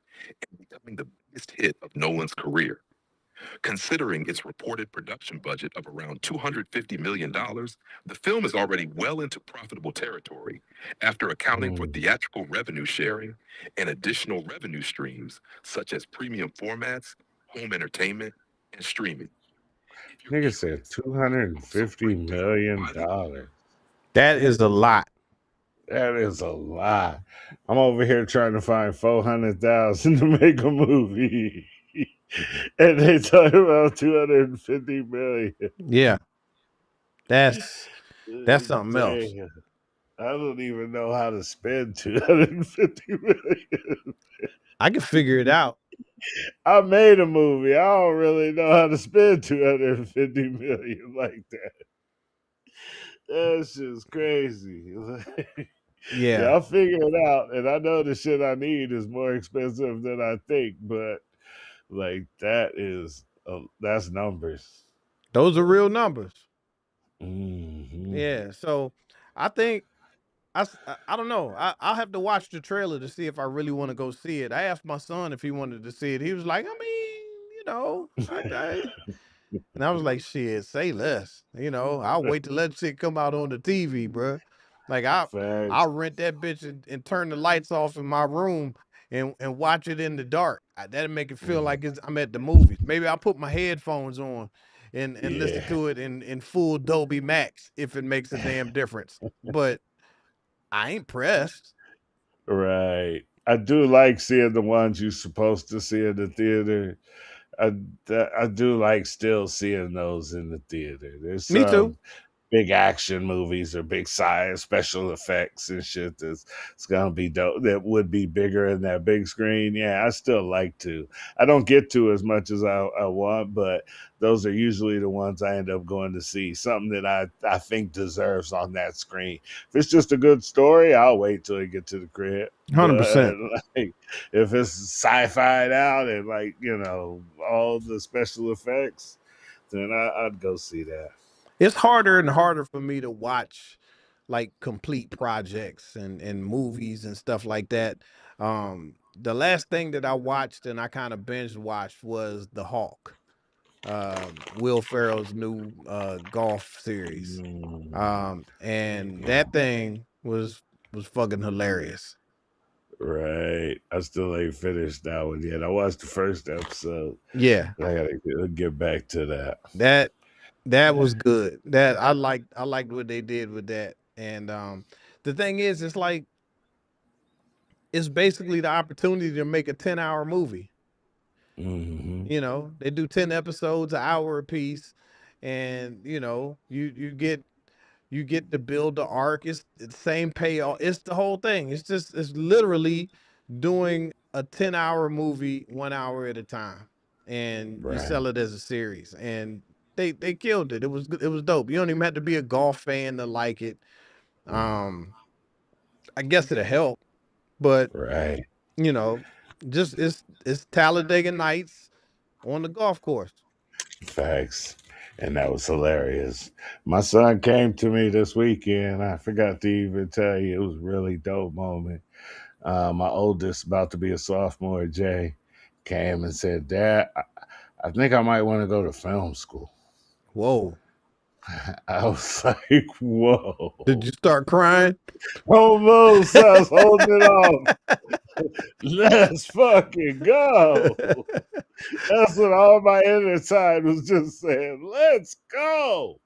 and becoming the biggest hit of Nolan's career. Considering its reported production budget of around $250 million, the film is already well into profitable territory after accounting for Mm. theatrical revenue sharing and additional revenue streams such as premium formats, home entertainment, and streaming. If you're Nigga said curious, we can also $250 break down million. why the That is a lot. That is a lot. I'm over here trying to find 400,000 to make a movie. And they talk about 250 million. Yeah, that's something else. Damn. I don't even know how to spend 250 million. I can figure it out. I made a movie. I don't really know how to spend 250 million like that. That's just crazy. Yeah, Yeah, I'll figure it out. And I know the shit I need is more expensive than I think, but like that's numbers. those are real numbers. Hmm. Yeah, so I think I don't know. I'll have to watch the trailer to see if I really want to go see it. I asked my son if he wanted to see it. He was like, I mean, and I was like, shit, say less. I'll wait to let shit come out on the TV, bruh. Like Facts. I'll rent that bitch and turn the lights off in my room and watch it in the dark. That'll make it feel Mhm. like I'm at the movies. Maybe I'll put my headphones on and listen Yeah, to it in full Dolby Max if it makes a damn difference. But I ain't pressed. right. I do like seeing the ones you're supposed to see in the theater. I, I do like still seeing those in the theater. There's Me too. some big action movies or big science special effects and shit that's it's gonna be dope that would be bigger in that big screen. Yeah, I still like to. I don't get to as much as I want, but those are usually the ones I end up going to see. Something that I think deserves on that screen. If it's just a good story, I'll wait till I get to the crib. But 100%. like if it's sci-fi out and like, all the special effects, then I'd go see that. It's harder and harder for me to watch like complete projects and movies and stuff like that. The last thing that I watched and I kind of binge watched was The Hawk, Will Ferrell's new golf series. Mm, And that thing was fucking hilarious. right. I still ain't finished that one yet. I watched the first episode. Yeah, I gotta get back to that. that that was good. That I liked what they did with that. And the thing is, it's basically the opportunity to make a 10-hour movie. Hmm. They do 10 episodes, an hour apiece, and you get to build the arc. It's the same payoff. It's the whole thing. It's literally doing a 10-hour movie 1 hour at a time, and you Right. sell it as a series. And they killed it. It was dope. You don't even have to be a golf fan to like it. Um, I guess it'll help, but Right. you know, just it's Talladega Nights on the golf course. Facts. And that was hilarious. My son came to me this weekend. I forgot to even tell you. It was a really dope moment. My oldest, about to be a sophomore, Jay, came and said, Dad, I think I might want to go to film school. Whoa! I was like, Did whoa. you start crying? Almost, I was holding it off. Let's fucking go. That's what all my inner side was just saying. Let's go.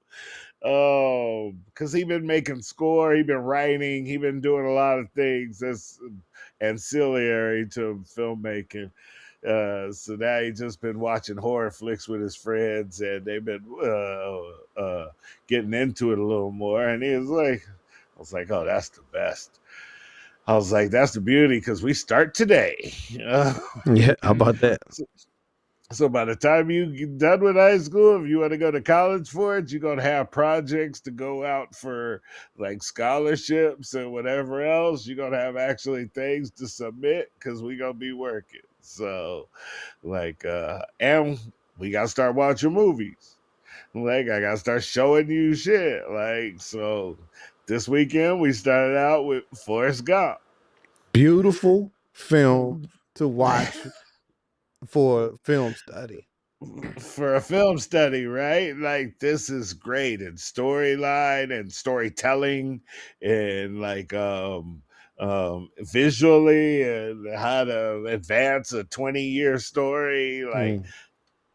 Because he been making score, he been writing, he been doing a lot of things that's ancillary to filmmaking. So now he just been watching horror flicks with his friends, and they've been getting into it a little more. And I was like, oh, that's the best. I was like, that's the beauty because we start today. Yeah, how about that? So by the time you get done with high school, if you want to go to college for it, you're gonna have projects to go out for like scholarships and whatever else. You're gonna have actually things to submit because we gonna be working. So and we gotta start watching movies. Like I gotta start showing you shit. Like so this weekend we started out with Forrest Gump. Beautiful film to watch for film study. For a film study, right? Like this is great in storyline and storytelling and visually and how to advance a 20-year story. Like Mm.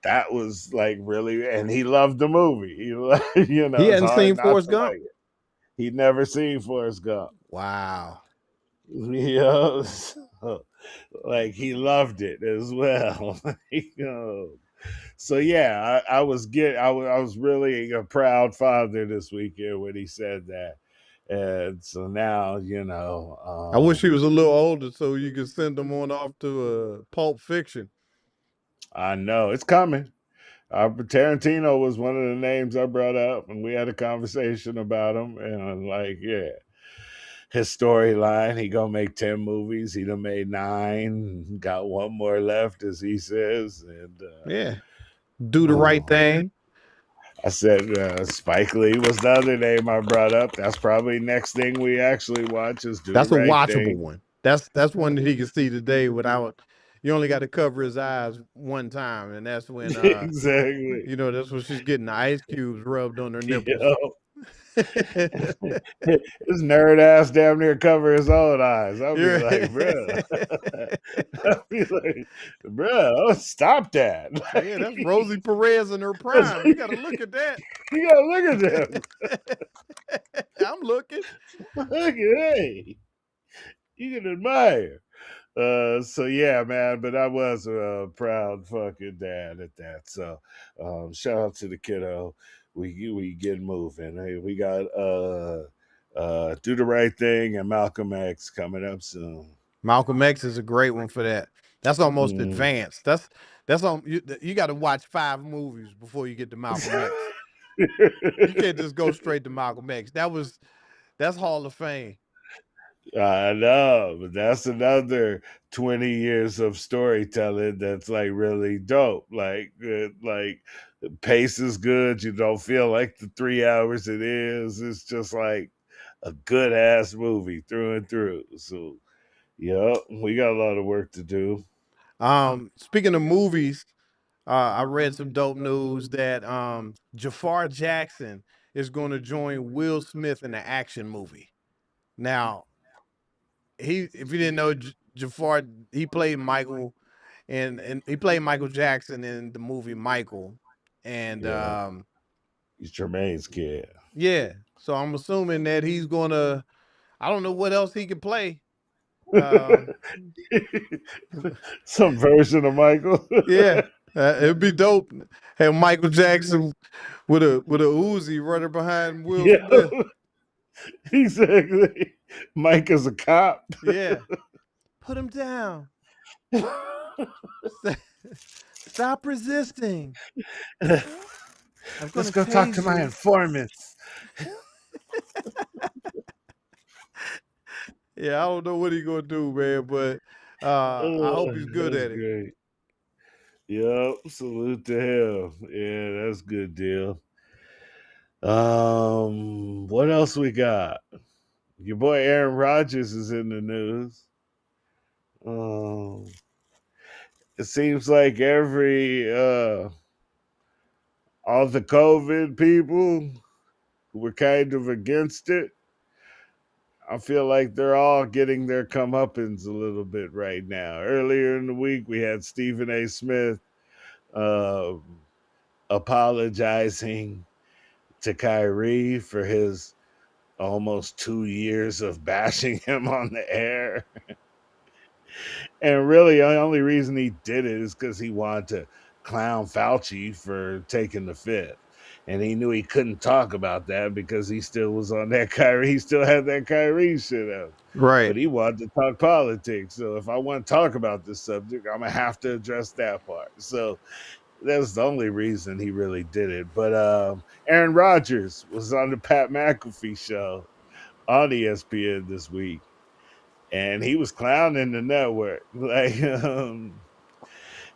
that was like really and he loved the movie. He It's hadn't hard seen not Forrest to Gump. like it. He'd never seen Forrest Gump. Wow. You know, like he loved it as well. So yeah, I was really a proud father this weekend when he said that, And so now, I wish he was a little older so you could send him on off to Pulp Fiction. I know it's coming. Tarantino was one of the names I brought up, and we had a conversation about him. And I'm like, yeah, his storyline, he gonna make 10 movies. He done made 9, got one more left, as he says. And Yeah. Do the right thing. I said Spike Lee was the other name I brought up. That's probably next thing we actually watch is Do the That's a Right watchable Thing. one. That's one that he can see today without. You only got to cover his eyes one time, and that's when Exactly. that's when she's getting the ice cubes rubbed on her nipples. Yo. His nerd ass damn near cover his own eyes. I'll be like, bro. I'll be like, bro, stop that. Yeah, that's Rosie Perez in her prime. You got to look at that. You gotta look at them. I'm looking. Look at hey. You can admire. So yeah, man, but I was a proud fucking dad at that. So shout out to the kiddo. We get moving. Hey, we got Do the Right Thing and Malcolm X coming up soon. Malcolm X is a great one for that. That's almost Mm. advanced. That's on you got to watch 5 movies before you get to Malcolm X. You can't just go straight to Malcolm X. That's Hall of Fame. I know, but that's another 20 years of storytelling that's like really dope. Like the pace is good. You don't feel like the 3 hours it is. It's just like a good ass movie through and through. So, yeah, we got a lot of work to do. Speaking of movies, I read some dope news that Jafar Jackson is going to join Will Smith in an action movie. Now, if you didn't know, Jafar, he played Michael, and he played Michael Jackson in the movie Michael, and Yeah, he's Jermaine's kid. yeah. So I'm assuming that he's gonna. I don't know what else he could play. Uh, Some version of Michael. yeah, it'd be dope. Have Michael Jackson with a Uzi running behind Will Yeah, Smith. exactly. Mike is a cop. Yeah, put him down. Stop resisting. I'm Let's gonna go talk to tase my you. informants. Yeah, I don't know what he gonna do, man, but I hope he's good That's at it. great. Yep, salute to him. Yeah, that's good deal. What else we got? Your boy Aaron Rodgers is in the news. Um, it seems like all the COVID people who were kind of against it, I feel like they're all getting their comeuppance a little bit right now. Earlier in the week, we had Stephen A. Smith um, apologizing to Kyrie for his almost 2 years of bashing him on the air. And really, the only reason he did it is because he wanted to clown Fauci for taking the fifth. And he knew he couldn't talk about that because he still was on that Kyrie. He still had that Kyrie shit up. Right. But he wanted to talk politics. So if I want to talk about this subject, I'm going to have to address that part. So that's the only reason he really did it. But Aaron Rodgers was on the Pat McAfee show on ESPN this week, and he was clowning the network.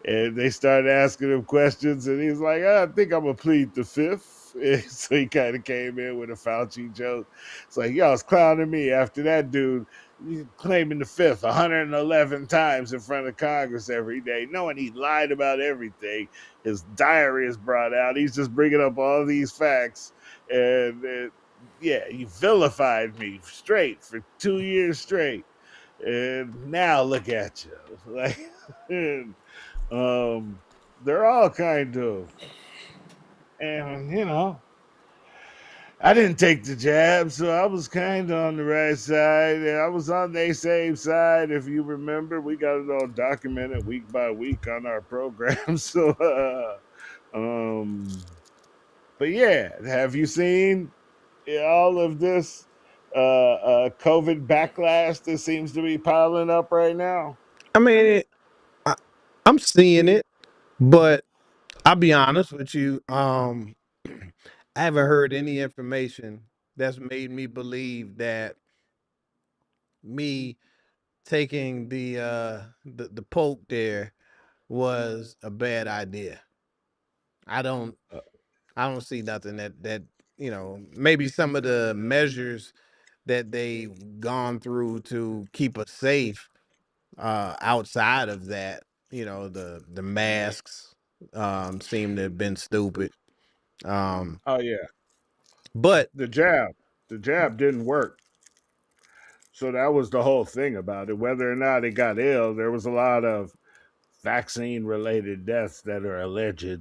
And they started asking him questions, and he's like, I think I'm gonna plead the fifth. So he kind of came in with a Fauci joke. It's like, y'all was clowning me after that dude claiming the fifth 111 times in front of Congress every day, knowing he lied about everything. His diary is brought out. He's just bringing up all these facts. And yeah, you vilified me straight for 2 years straight. And now look at you. Like, they're all kind of, and I didn't take the jab, so I was kind of on the right side, and I was on the same side. If you remember, we got it all documented week by week on our program. So, but yeah, have you seen all of this COVID backlash that seems to be piling up right now? I mean, I, I'm seeing it, but I'll be honest with you. I haven't heard any information that's made me believe that me taking the poke there was a bad idea. I don't Uh, I don't see nothing that maybe some of the measures that they've gone through to keep us safe outside of that, the masks seem to have been stupid. Um oh yeah, but the jab, the jab didn't work. So that was the whole thing about it. Whether or not it got ill, there was a lot of vaccine related deaths that are alleged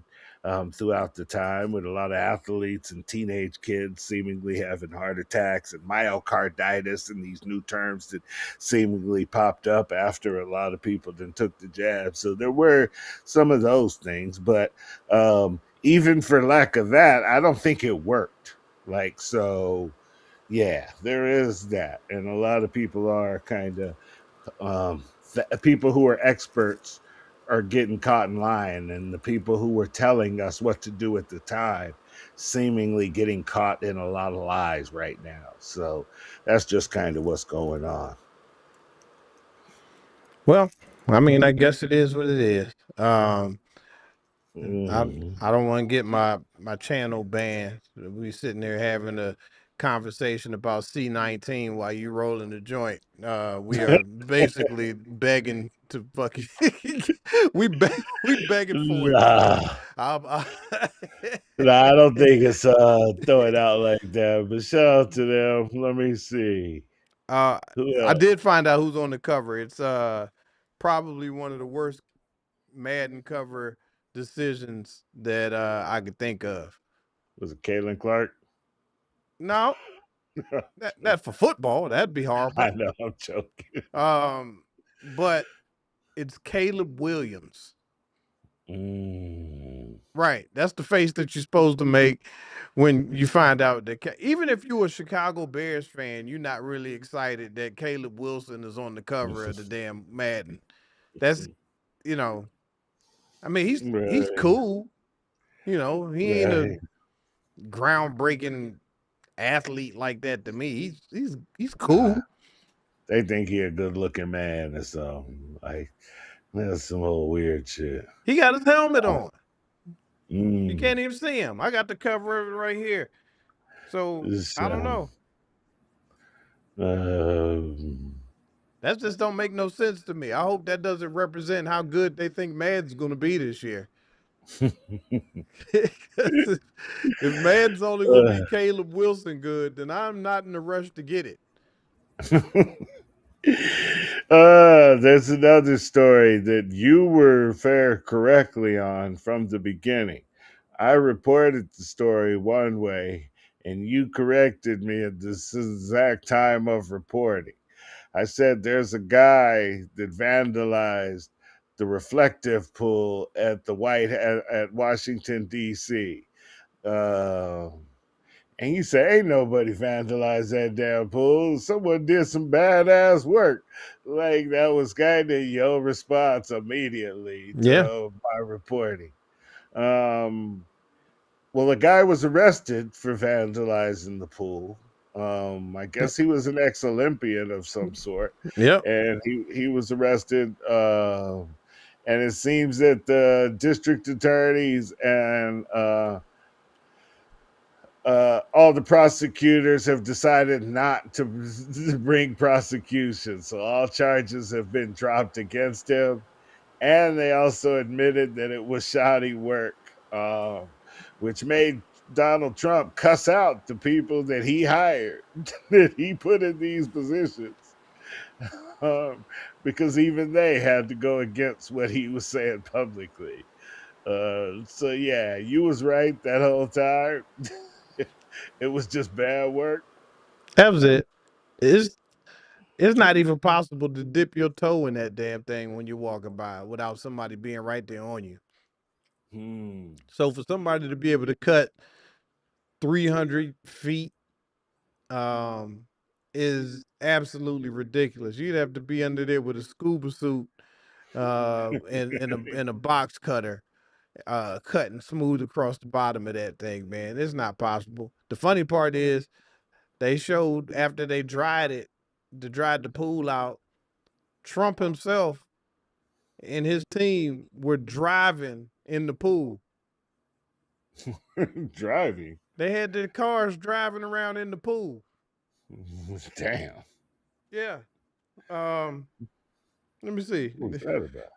throughout the time, with a lot of athletes and teenage kids seemingly having heart attacks and myocarditis and these new terms that seemingly popped up after a lot of people then took the jab. So there were some of those things, but even for lack of that, I don't think it worked. Like, so yeah, there is that. And a lot of people are kind of people who are experts are getting caught in line, and the people who were telling us what to do at the time seemingly getting caught in a lot of lies right now. So that's just kind of what's going on. well, I mean, I guess it is what it is. I Mm. I don't want to get my channel banned. We sitting there having a conversation about C19 while you rolling the joint. We are basically begging to fucking we begging for it, brother. Nah, I, nah, I don't think it's throwing out like that. But shout out to them. Let me see uh, who I else did find out who's on the cover. It's probably one of the worst Madden cover decisions that I could think of. was it. Caitlin Clark. No, that for football, that'd be I horrible. know, I'm joking. Um, but it's Caleb Williams. Mm. Right. That's the face that you're supposed to make when you find out that even if you're a Chicago Bears fan, you're not really excited that Caleb Wilson is on the cover of the damn Madden. That's you know, I mean he's Right, cool. He ain't a right. groundbreaking athlete like that to me. He's Uh, cool. they think he a good looking man or something. Like, that's some old weird shit. He got his helmet on. You Mm. can't even see him. I got the cover of it right here. So It's, I don't know. um, That just don't make no sense to me. I hope that doesn't represent how good they think Mad's going to be this year. 'Cause if Mad's only going to be uh, Caleb Wilson good, then I'm not in a rush to get it. there's another story that you were fair correctly on from the beginning. I reported the story one way, and you corrected me at this exact time of reporting. I said there's a guy that vandalized the reflective pool at at Washington D.C. Uh, and you say ain't nobody vandalized that damn pool. Someone did some badass work. Like, that was kind of your response immediately Yeah. to my reporting. Um, well, the guy was arrested for vandalizing the pool. I guess he was an ex-Olympian of some sort, Yep. and he was arrested. And it seems that the district attorneys and all the prosecutors have decided not to bring prosecution, so all charges have been dropped against him, and they also admitted that it was shoddy work, which made Donald Trump cuss out the people that he hired, that he put in these positions, um, because even they had to go against what he was saying publicly. So yeah, you was right that whole time. It was just bad work. That was it. It's it's not even possible to dip your toe in that damn thing when you're walking by without somebody being right there on you. Hmm. So for somebody to be able to cut 300 feet um is absolutely ridiculous. You'd have to be under there with a scuba suit, and a box cutter, cutting smooth across the bottom of that thing, man. It's not possible. The funny part is they showed after they dried the pool out, Trump himself and his team were driving in the pool. Driving. They had their cars driving around in the pool. Damn. Yeah. Um, let me see. What was that about?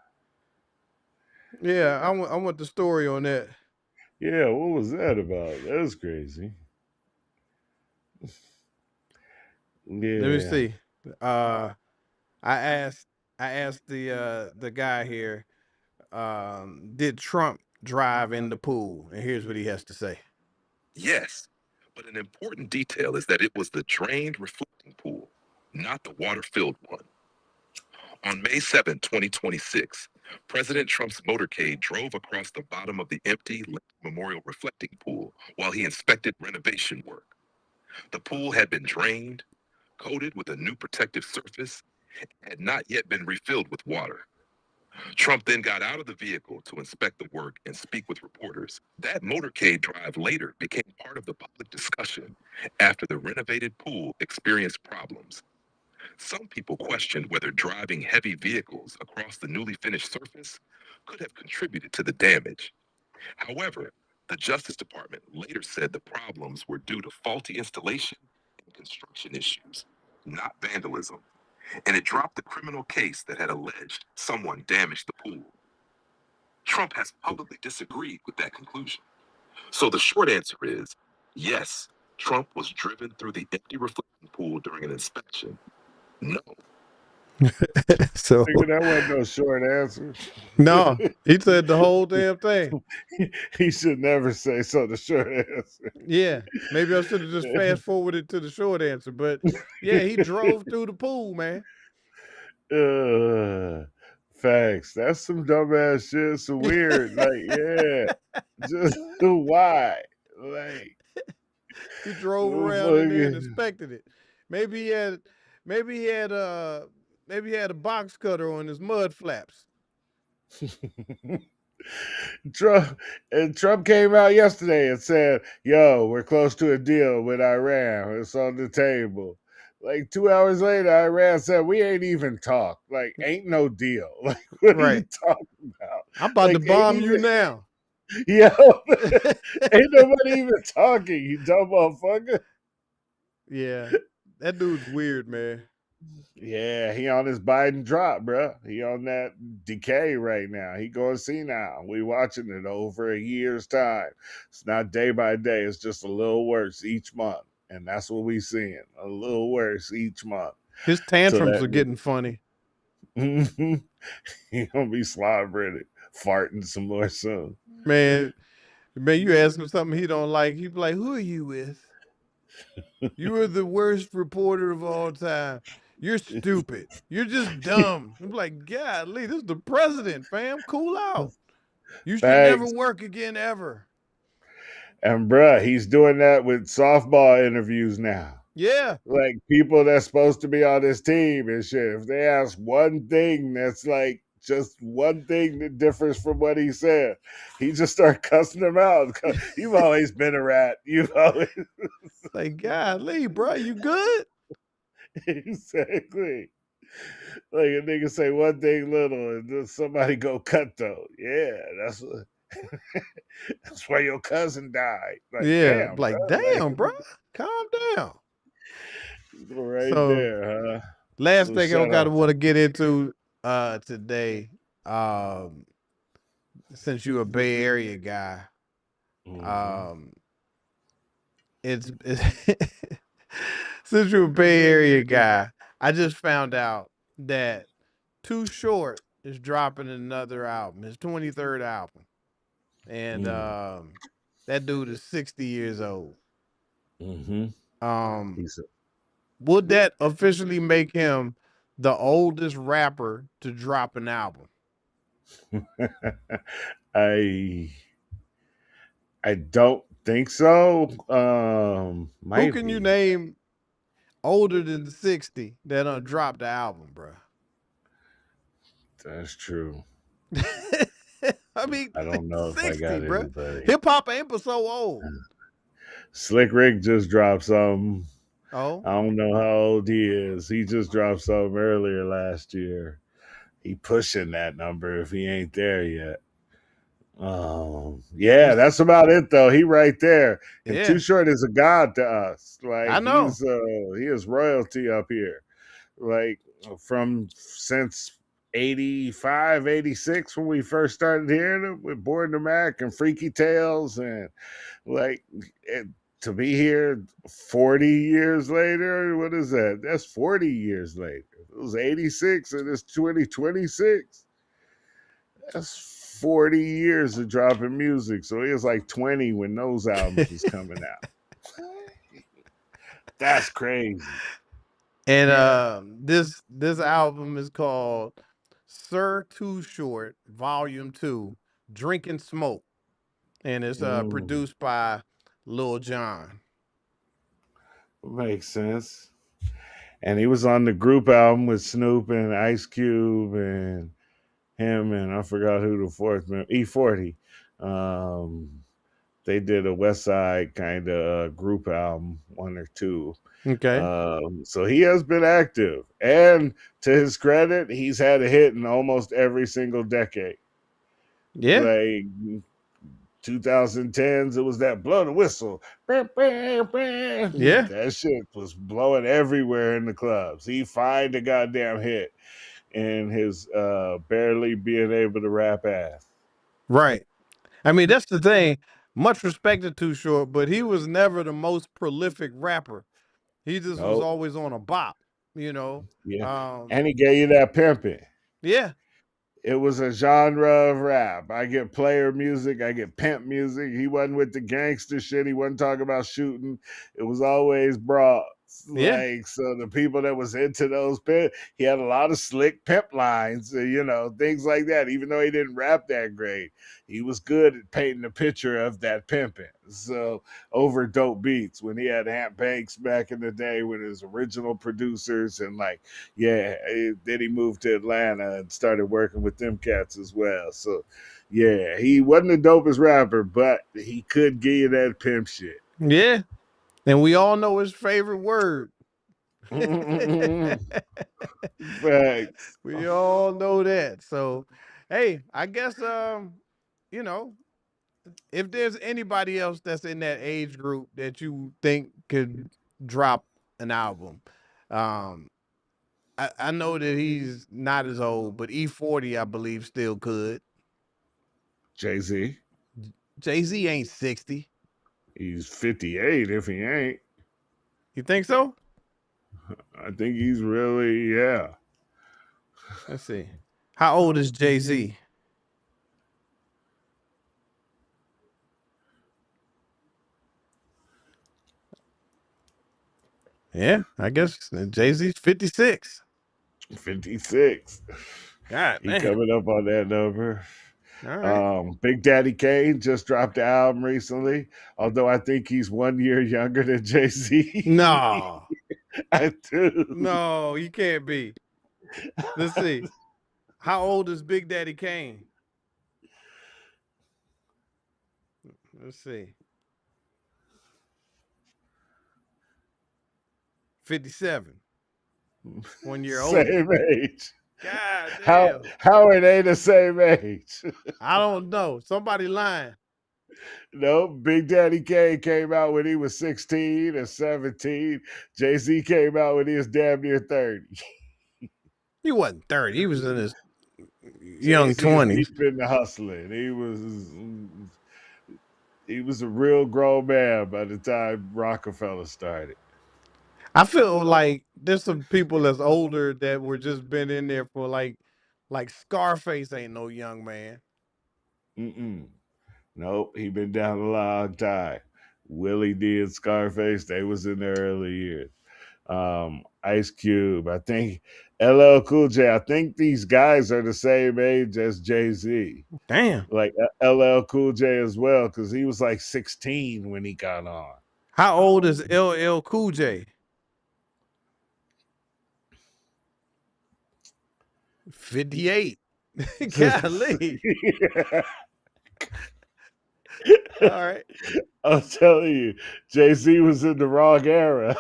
Yeah, I want the story on that. Yeah, what was that about? That's crazy. Let me Yeah. see. Uh, I asked the guy here, did Trump drive in the pool? And here's what he has to say. Yes, but an important detail is that it was the drained reflecting pool, not the water-filled one. On May 7, 2026, President Trump's motorcade drove across the bottom of the empty Lincoln Memorial reflecting pool while he inspected renovation work. The pool had been drained, coated with a new protective surface, and had not yet been refilled with water. Trump then got out of the vehicle to inspect the work and speak with reporters. That motorcade drive later became part of the public discussion after the renovated pool experienced problems. Some people questioned whether driving heavy vehicles across the newly finished surface could have contributed to the damage. However, the Justice Department later said the problems were due to faulty installation and construction issues, not vandalism, and it dropped the criminal case that had alleged someone damaged the pool. Trump has publicly disagreed with that conclusion. So the short answer is yes, Trump was driven through the empty reflecting pool during an inspection. No. So Nigga, that wasn't no short answer. no, he said the whole damn thing. He should never say so. The short answer. Yeah, maybe I should have just fast forwarded to the short answer, but yeah, he drove through the pool, man. Uh, Facts. That's some dumbass shit. Some weird. Like, yeah. Just why? Like, He drove around in there and motherfucker. inspected it. Maybe he had maybe he had maybe he had a box cutter on his mud flaps. Trump came out yesterday and said, "Yo, we're close to a deal with Iran. It's on the table." Like 2 hours later, Iran said, "We ain't even talk. Like, ain't no deal. Like, what are you Right. talking about? I'm about to Like, ain't bomb you even now. yo, ain't nobody even talking. You dumb motherfucker." Yeah. That dude's weird, man. Yeah, he on his Biden drop, bro. He on that decay right now. He going senile. We watching it over a year's time. It's not day by day. It's just a little worse each month, and that's what we seeing. A little worse each month. His So tantrums that are getting funny. he gonna be slobbering it, farting some more soon. Man, you ask him something he don't like, he be like, "Who are you with? You are the worst reporter of all time. You're stupid. You're just dumb." I'm like, "Golly, this is the president, fam. Cool out. You should never Thanks. work again ever." And bruh, he's doing that with softball interviews now. Yeah, Like people that's supposed to be on his team and shit. If they ask one thing that's like just one thing that differs from what he said, he just start cussing them out. You've always been a rat. You've always like, "Golly, bro, you good?" exactly. Like a nigga say one thing little and then somebody go cut though. Yeah, that's why your cousin died. Like, Yeah, damn, bro. like, Like "Damn, bro, calm down." right So, there, huh? last So thing I shut got to up. want to get into today, um, since you're a Bay Area guy, Mm-hmm. um, it's since you're a Bay Area guy, I just found out that Too Short is dropping another album, his 23rd album. And that dude is 60 years old. Mm-hmm. Um, He's would that officially make him the oldest rapper to drop an album? I I don't think so. Who Might can you be. name older than 60 that done dropped the album, bro. That's true. I mean, I don't know if I 60, got bro. anybody. Hip hop ain't but so old. Slick Rick just dropped something. Oh, I don't know how old he is. He just dropped something earlier last year. He pushing that number if he ain't there yet. Yeah, you, that's about it though. He right there. And Too yeah, Short is a god to us. I Like know. he is royalty up here. Like from since 85, 86 when we first started hearing him with Board the Mac and Freaky Tales and like it, to be here 40 years later, what is that? That's 40 years later. It was 86 and it's 2026. That's 40 years of dropping music. So he was like 20 when those albums was coming out. That's crazy. And this album is called Sir Too Short, Volume 2, Drink and Smoke. And it's Mm, produced by Lil Jon. makes sense. And he was on the group album with Snoop and Ice Cube and him and I forgot who the fourth member, E40. Um, they did a West Side kind of group album, one or two. Okay. So he has been active, and to his credit, he's had a hit in almost every single decade. Yeah. Like 2010s, it was that blow the whistle. Yeah. That shit was blowing everywhere in the clubs. He find a goddamn hit in his barely being able to rap ass. Right. I mean, that's the thing. Much respect to Too Short, but he was never the most prolific rapper. He just was Nope. always on a bop, you know. Yeah. Um, And he gave you that pimping. yeah, It was a genre of rap. I get player music, I get pimp music. He wasn't with the gangster shit. He wasn't talking about shooting. It was always broad. yeah, Like so, the people that was into those pimp, he had a lot of slick pimp lines, things like that. Even though he didn't rap that great, he was good at painting a picture of that pimping. So over dope beats when he had Ant Banks back in the day with his original producers and like yeah, then he moved to Atlanta and started working with them cats as well. So, yeah, he wasn't the dopest rapper, but he could give you that pimp shit. yeah. And we all know his favorite word. Facts. We all know that. So, hey, I guess you know, if there's anybody else that's in that age group that you think could drop an album, um, I know that he's not as old, but E40, I believe, still could. Jay Z, Jay-Z ain't 60. he's 58 if he ain't. You think so? I think he's really, yeah. Let's see. How old is Jay-Z? Yeah, I guess Jay-Z's 56. 56. God He damn. coming up on that number. All right. Big Daddy Kane just dropped the album recently, although I think he's 1 year younger than Jay Z. No. I do. No, he can't be. Let's see. How old is Big Daddy Kane? Let's see. 57. 1 year older. Same age. God How damn. how are they the same age? I don't know. Somebody lying. No, Big Daddy Kane came out when he was 16 or 17. Jay-Z came out when he was damn near 30. He wasn't 30. He was in his young Jay-Z is 20s. deep in the hustling. He was a real grown man by the time Rockefeller started. I feel like there's some people that's older that were just been in there for like Scarface ain't no young man. Mm-mm. Nope, he been down a long time. Willie D and Scarface, they was in their early years. Ice Cube, I think LL Cool J. I think these guys are the same age as Jay Z. Damn. Like LL Cool J as well, because he was like 16 when he got on. How old is LL Cool J? 58. Golly. All right. I'm telling you, Jay-Z was in the wrong era.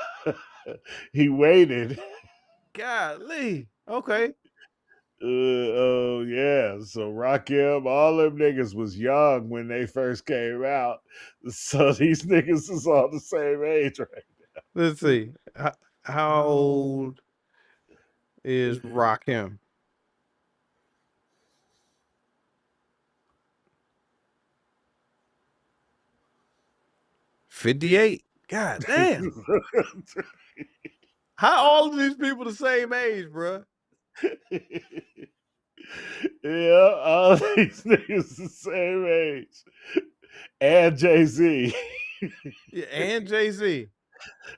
He waited. Golly. Okay. Oh yeah. So Rakim, all them niggas was young when they first came out. So these niggas is all the same age, right? Let's see. How old is Rakim? 58. God damn. How all of these people the same age, bruh? Yeah, all these niggas the same age. And Jay-Z. Yeah, and Jay-Z.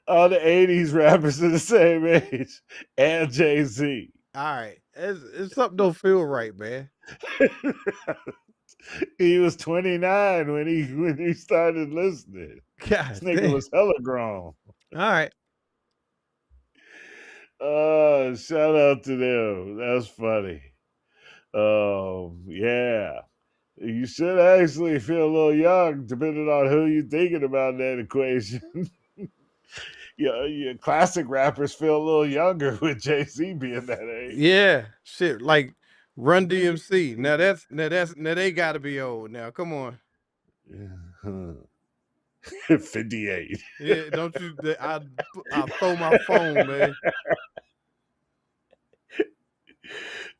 All the 80s rappers are the same age. And Jay-Z. All right. It's something don't feel right, man. He was 29 when he started listening. This God nigga damn. was hella grown. All right. Shout out to them. That's funny. Yeah. You should actually feel a little young, depending on who you're thinking about in that equation. Yeah, classic rappers feel a little younger with Jay-Z being that age. Yeah. Shit. Like Run DMC. Now they gotta be old now. Come on. 58. Yeah, don't you I'll throw my phone, man.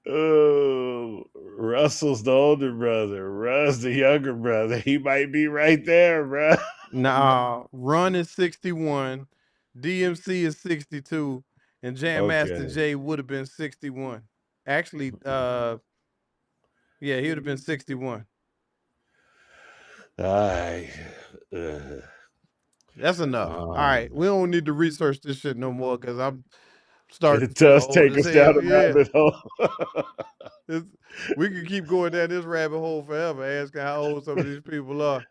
Oh, Russell's the older brother. Russ the younger brother. He might be right there, bro. Nah, Run is 61, DMC is 62, and Jam Master Okay. Jay would have been 61. Actually, yeah, he would have been 61. All right. Uh, That's enough. All right. We don't need to research this shit no more because I'm starting to it feel does old take as us down hell. a Yeah. rabbit hole. We can keep going down this rabbit hole forever, asking how old some of these people are.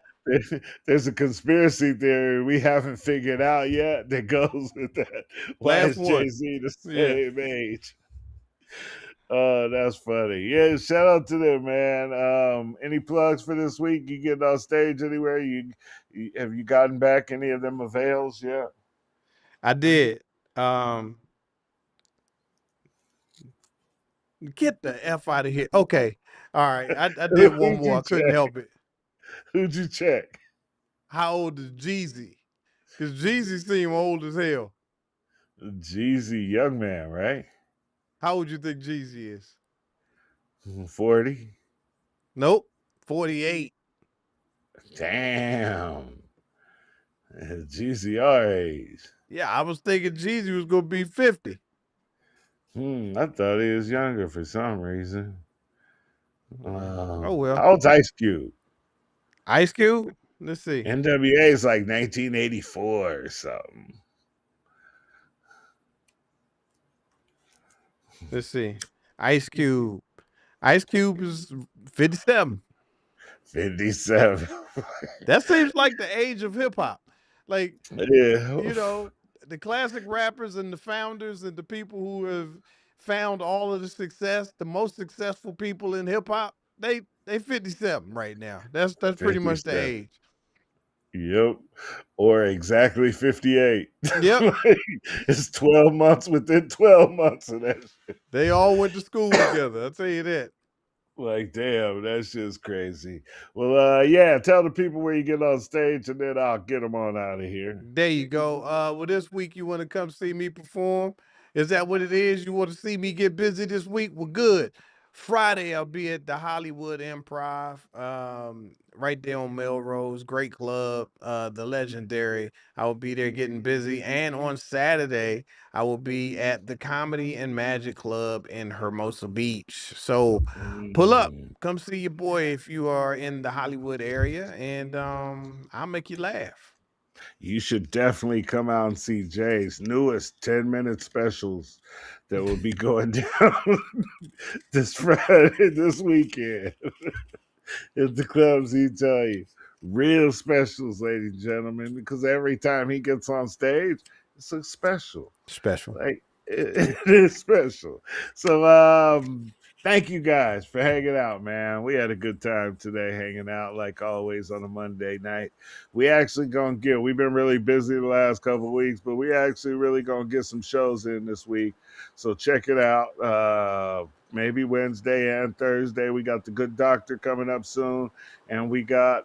There's a conspiracy theory we haven't figured out yet that goes with that. Why Last is one. Jay-Z the Yeah. same age? That's funny. Yeah, shout out to them, man. Any plugs for this week? You getting on stage anywhere? You have you gotten back any of them avails yet? I did. Get the F out of here. Okay. All right. I did one Who'd more. you I couldn't check? help it. Who'd you check? How old is Jeezy? Because Jeezy seem old as hell. Jeezy, young man, right? How old you think Jeezy is? 40. Nope. 48. Damn. Jeezy our age. Yeah, I was thinking Jeezy was gonna be 50. I thought he was younger for some reason. Oh well. How old's Ice Cube? Ice Cube? Let's see. NWA is like 1984 or something. Let's see. Ice Cube. Ice Cube is 57. 57. That seems like the age of hip hop. Like, Yeah. you know, the classic rappers and the founders and the people who have found all of the success, the most successful people in hip hop, they 57 right now. That's pretty much the 57. age. Yep. Or exactly 58. Yep. Like, it's 12 months within 12 months of that shit. They all went to school together. I'll tell you that. Like, damn, that shit's crazy. Well, yeah, tell the people where you get on stage and then I'll get them on out of here. There you go. Well, this week you want to come see me perform? Is that what it is? You want to see me get busy this week? Well, good. Friday, I'll be at the Hollywood Improv, right there on Melrose. Great club, the legendary. I will be there getting busy. And on Saturday, I will be at the Comedy and Magic Club in Hermosa Beach. So pull up, come see your boy if you are in the Hollywood area, and I'll make you laugh. You should definitely come out and see Jay's newest 10-minute specials that will be going down this Friday, this weekend. At the clubs, he tell you. Real specials, ladies and gentlemen, because every time he gets on stage, it's a special. Special. Like it is special. So Thank you guys for hanging out, man. We had a good time today hanging out, like always on a Monday night. We've been really busy the last couple of weeks, but we actually really gonna get some shows in this week. So check it out. Maybe Wednesday and Thursday. We got the Good Doctor coming up soon, and we got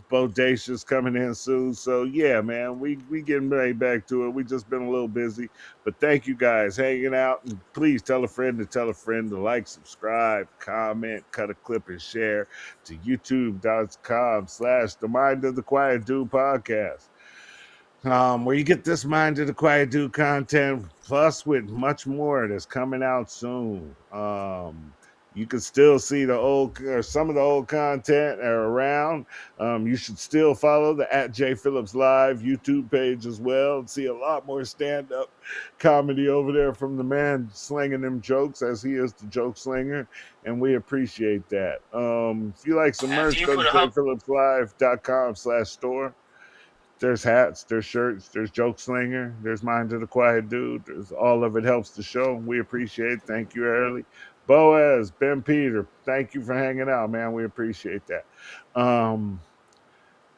Bodacious coming in soon. So yeah, man, we getting right back to it. We just been a little busy. But thank you guys hanging out. And please tell a friend to tell a friend to like, subscribe, comment, cut a clip, and share to youtube.com/the Mind of the Quiet Dude podcast. Where you get this Mind of the Quiet Dude content, plus with much more that's coming out soon. You can still see the old or some of the old content are around. You should still follow the at J Phillips Live YouTube page as well and see a lot more stand up comedy over there from the man slinging them jokes as he is the joke slinger. And we appreciate that. If you like some After merch, you go to put a hump, jphillipslive.com/store. There's hats, there's shirts, there's Joke Slinger, there's Mind of the Quiet Dude. There's all of it helps the show. We appreciate it. Thank you, Early. Boaz, Ben Peter, thank you for hanging out, man. We appreciate that. Um,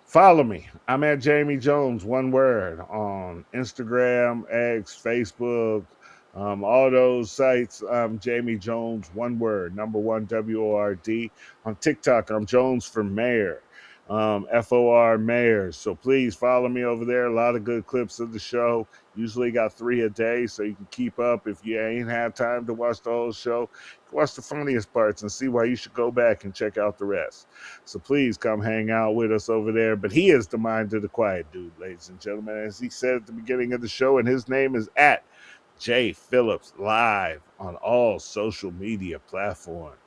Follow me. I'm at Jamie Jones, one word, on Instagram, X, Facebook, all those sites. Jamie Jones, one word, number one, WORD. On TikTok, I'm Jones for Mayor, FOR Mayor. So please follow me over there. A lot of good clips of the show. Usually got 3 a day, so you can keep up. If you ain't had time to watch the whole show, watch the funniest parts and see why you should go back and check out the rest. So please come hang out with us over there. But he is the Mind of the Quiet Dude, ladies and gentlemen. As he said at the beginning of the show, and his name is at J Phillips Live on all social media platforms.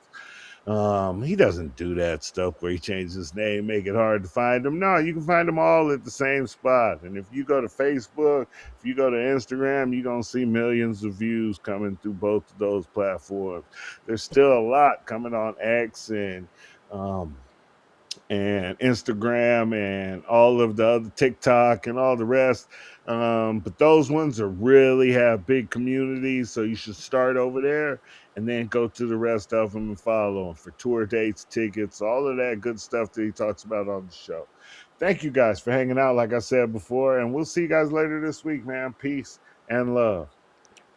He doesn't do that stuff where he changes his name, make it hard to find him. No, you can find them all at the same spot. And if you go to Facebook, if you go to Instagram, you're going to see millions of views coming through both of those platforms. There's still a lot coming on X um, and Instagram and all of the other TikTok and all the rest. But those ones are really have big communities, so you should start over there and then go to the rest of them and follow them for tour dates, tickets, all of that good stuff that he talks about on the show. Thank you guys for hanging out, like I said before, and we'll see you guys later this week, man. Peace and love.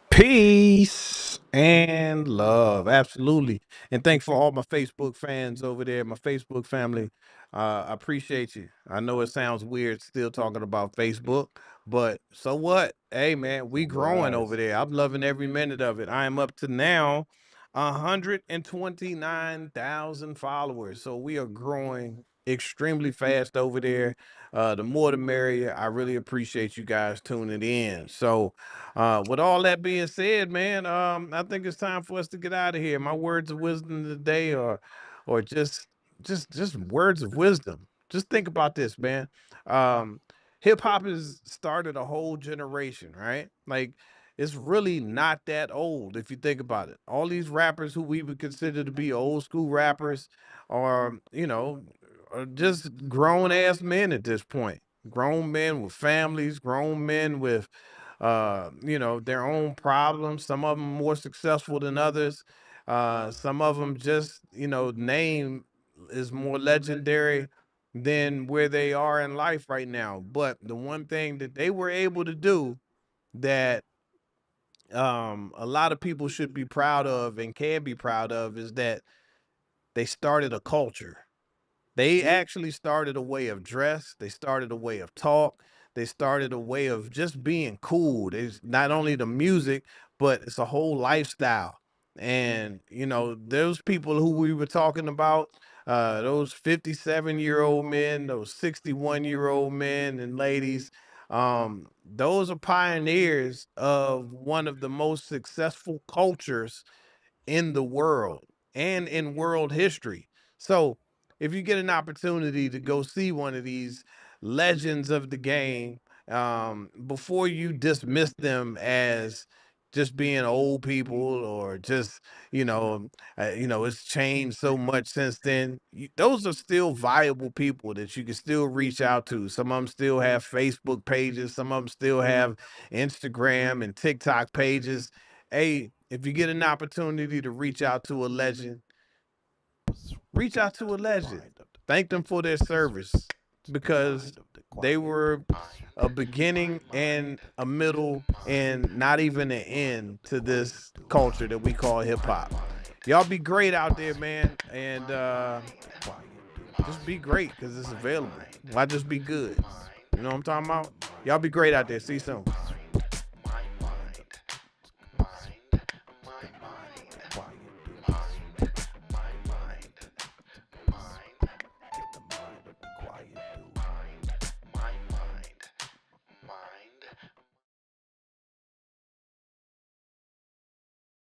Peace and love. Absolutely. And thanks for all my Facebook fans over there, my Facebook family. I appreciate you. I know it sounds weird still talking about Facebook, but so what? Hey man, we growing Right. over there. I'm loving every minute of it. I am up to now 129,000 followers. So we are growing extremely fast over there. The more the merrier. I really appreciate you guys tuning in. So with all that being said, man, I think it's time for us to get out of here. My words of wisdom today are, or just words of wisdom. Just think about this, man. Um, Hip hop has started a whole generation, right? Like it's really not that old if you think about it. All these rappers who we would consider to be old school rappers are, are just grown ass men at this point. Grown men with families, grown men with their own problems. Some of them more successful than others. Some of them just, name is more legendary than where they are in life right now. But the one thing that they were able to do that a lot of people should be proud of and can be proud of is that they started a culture. They actually started a way of dress. They started a way of talk. They started a way of just being cool. It's not only the music, but it's a whole lifestyle. And, those people who we were talking about, those 57-year-old men, those 61-year-old men and ladies, those are pioneers of one of the most successful cultures in the world and in world history. So, if you get an opportunity to go see one of these legends of the game, before you dismiss them as just being old people or just it's changed so much since then. Those are still viable people that you can still reach out to. Some of them still have Facebook pages. Some of them still have Instagram and TikTok pages. Hey, if you get an opportunity to reach out to a legend, reach out to a legend. Thank them for their service, because they were a beginning and a middle and not even an end to this culture that we call hip hop. Y'all be great out there, man, and just be great because it's available. Why just be good? You know what I'm talking about? Y'all be great out there. See you soon. Quiet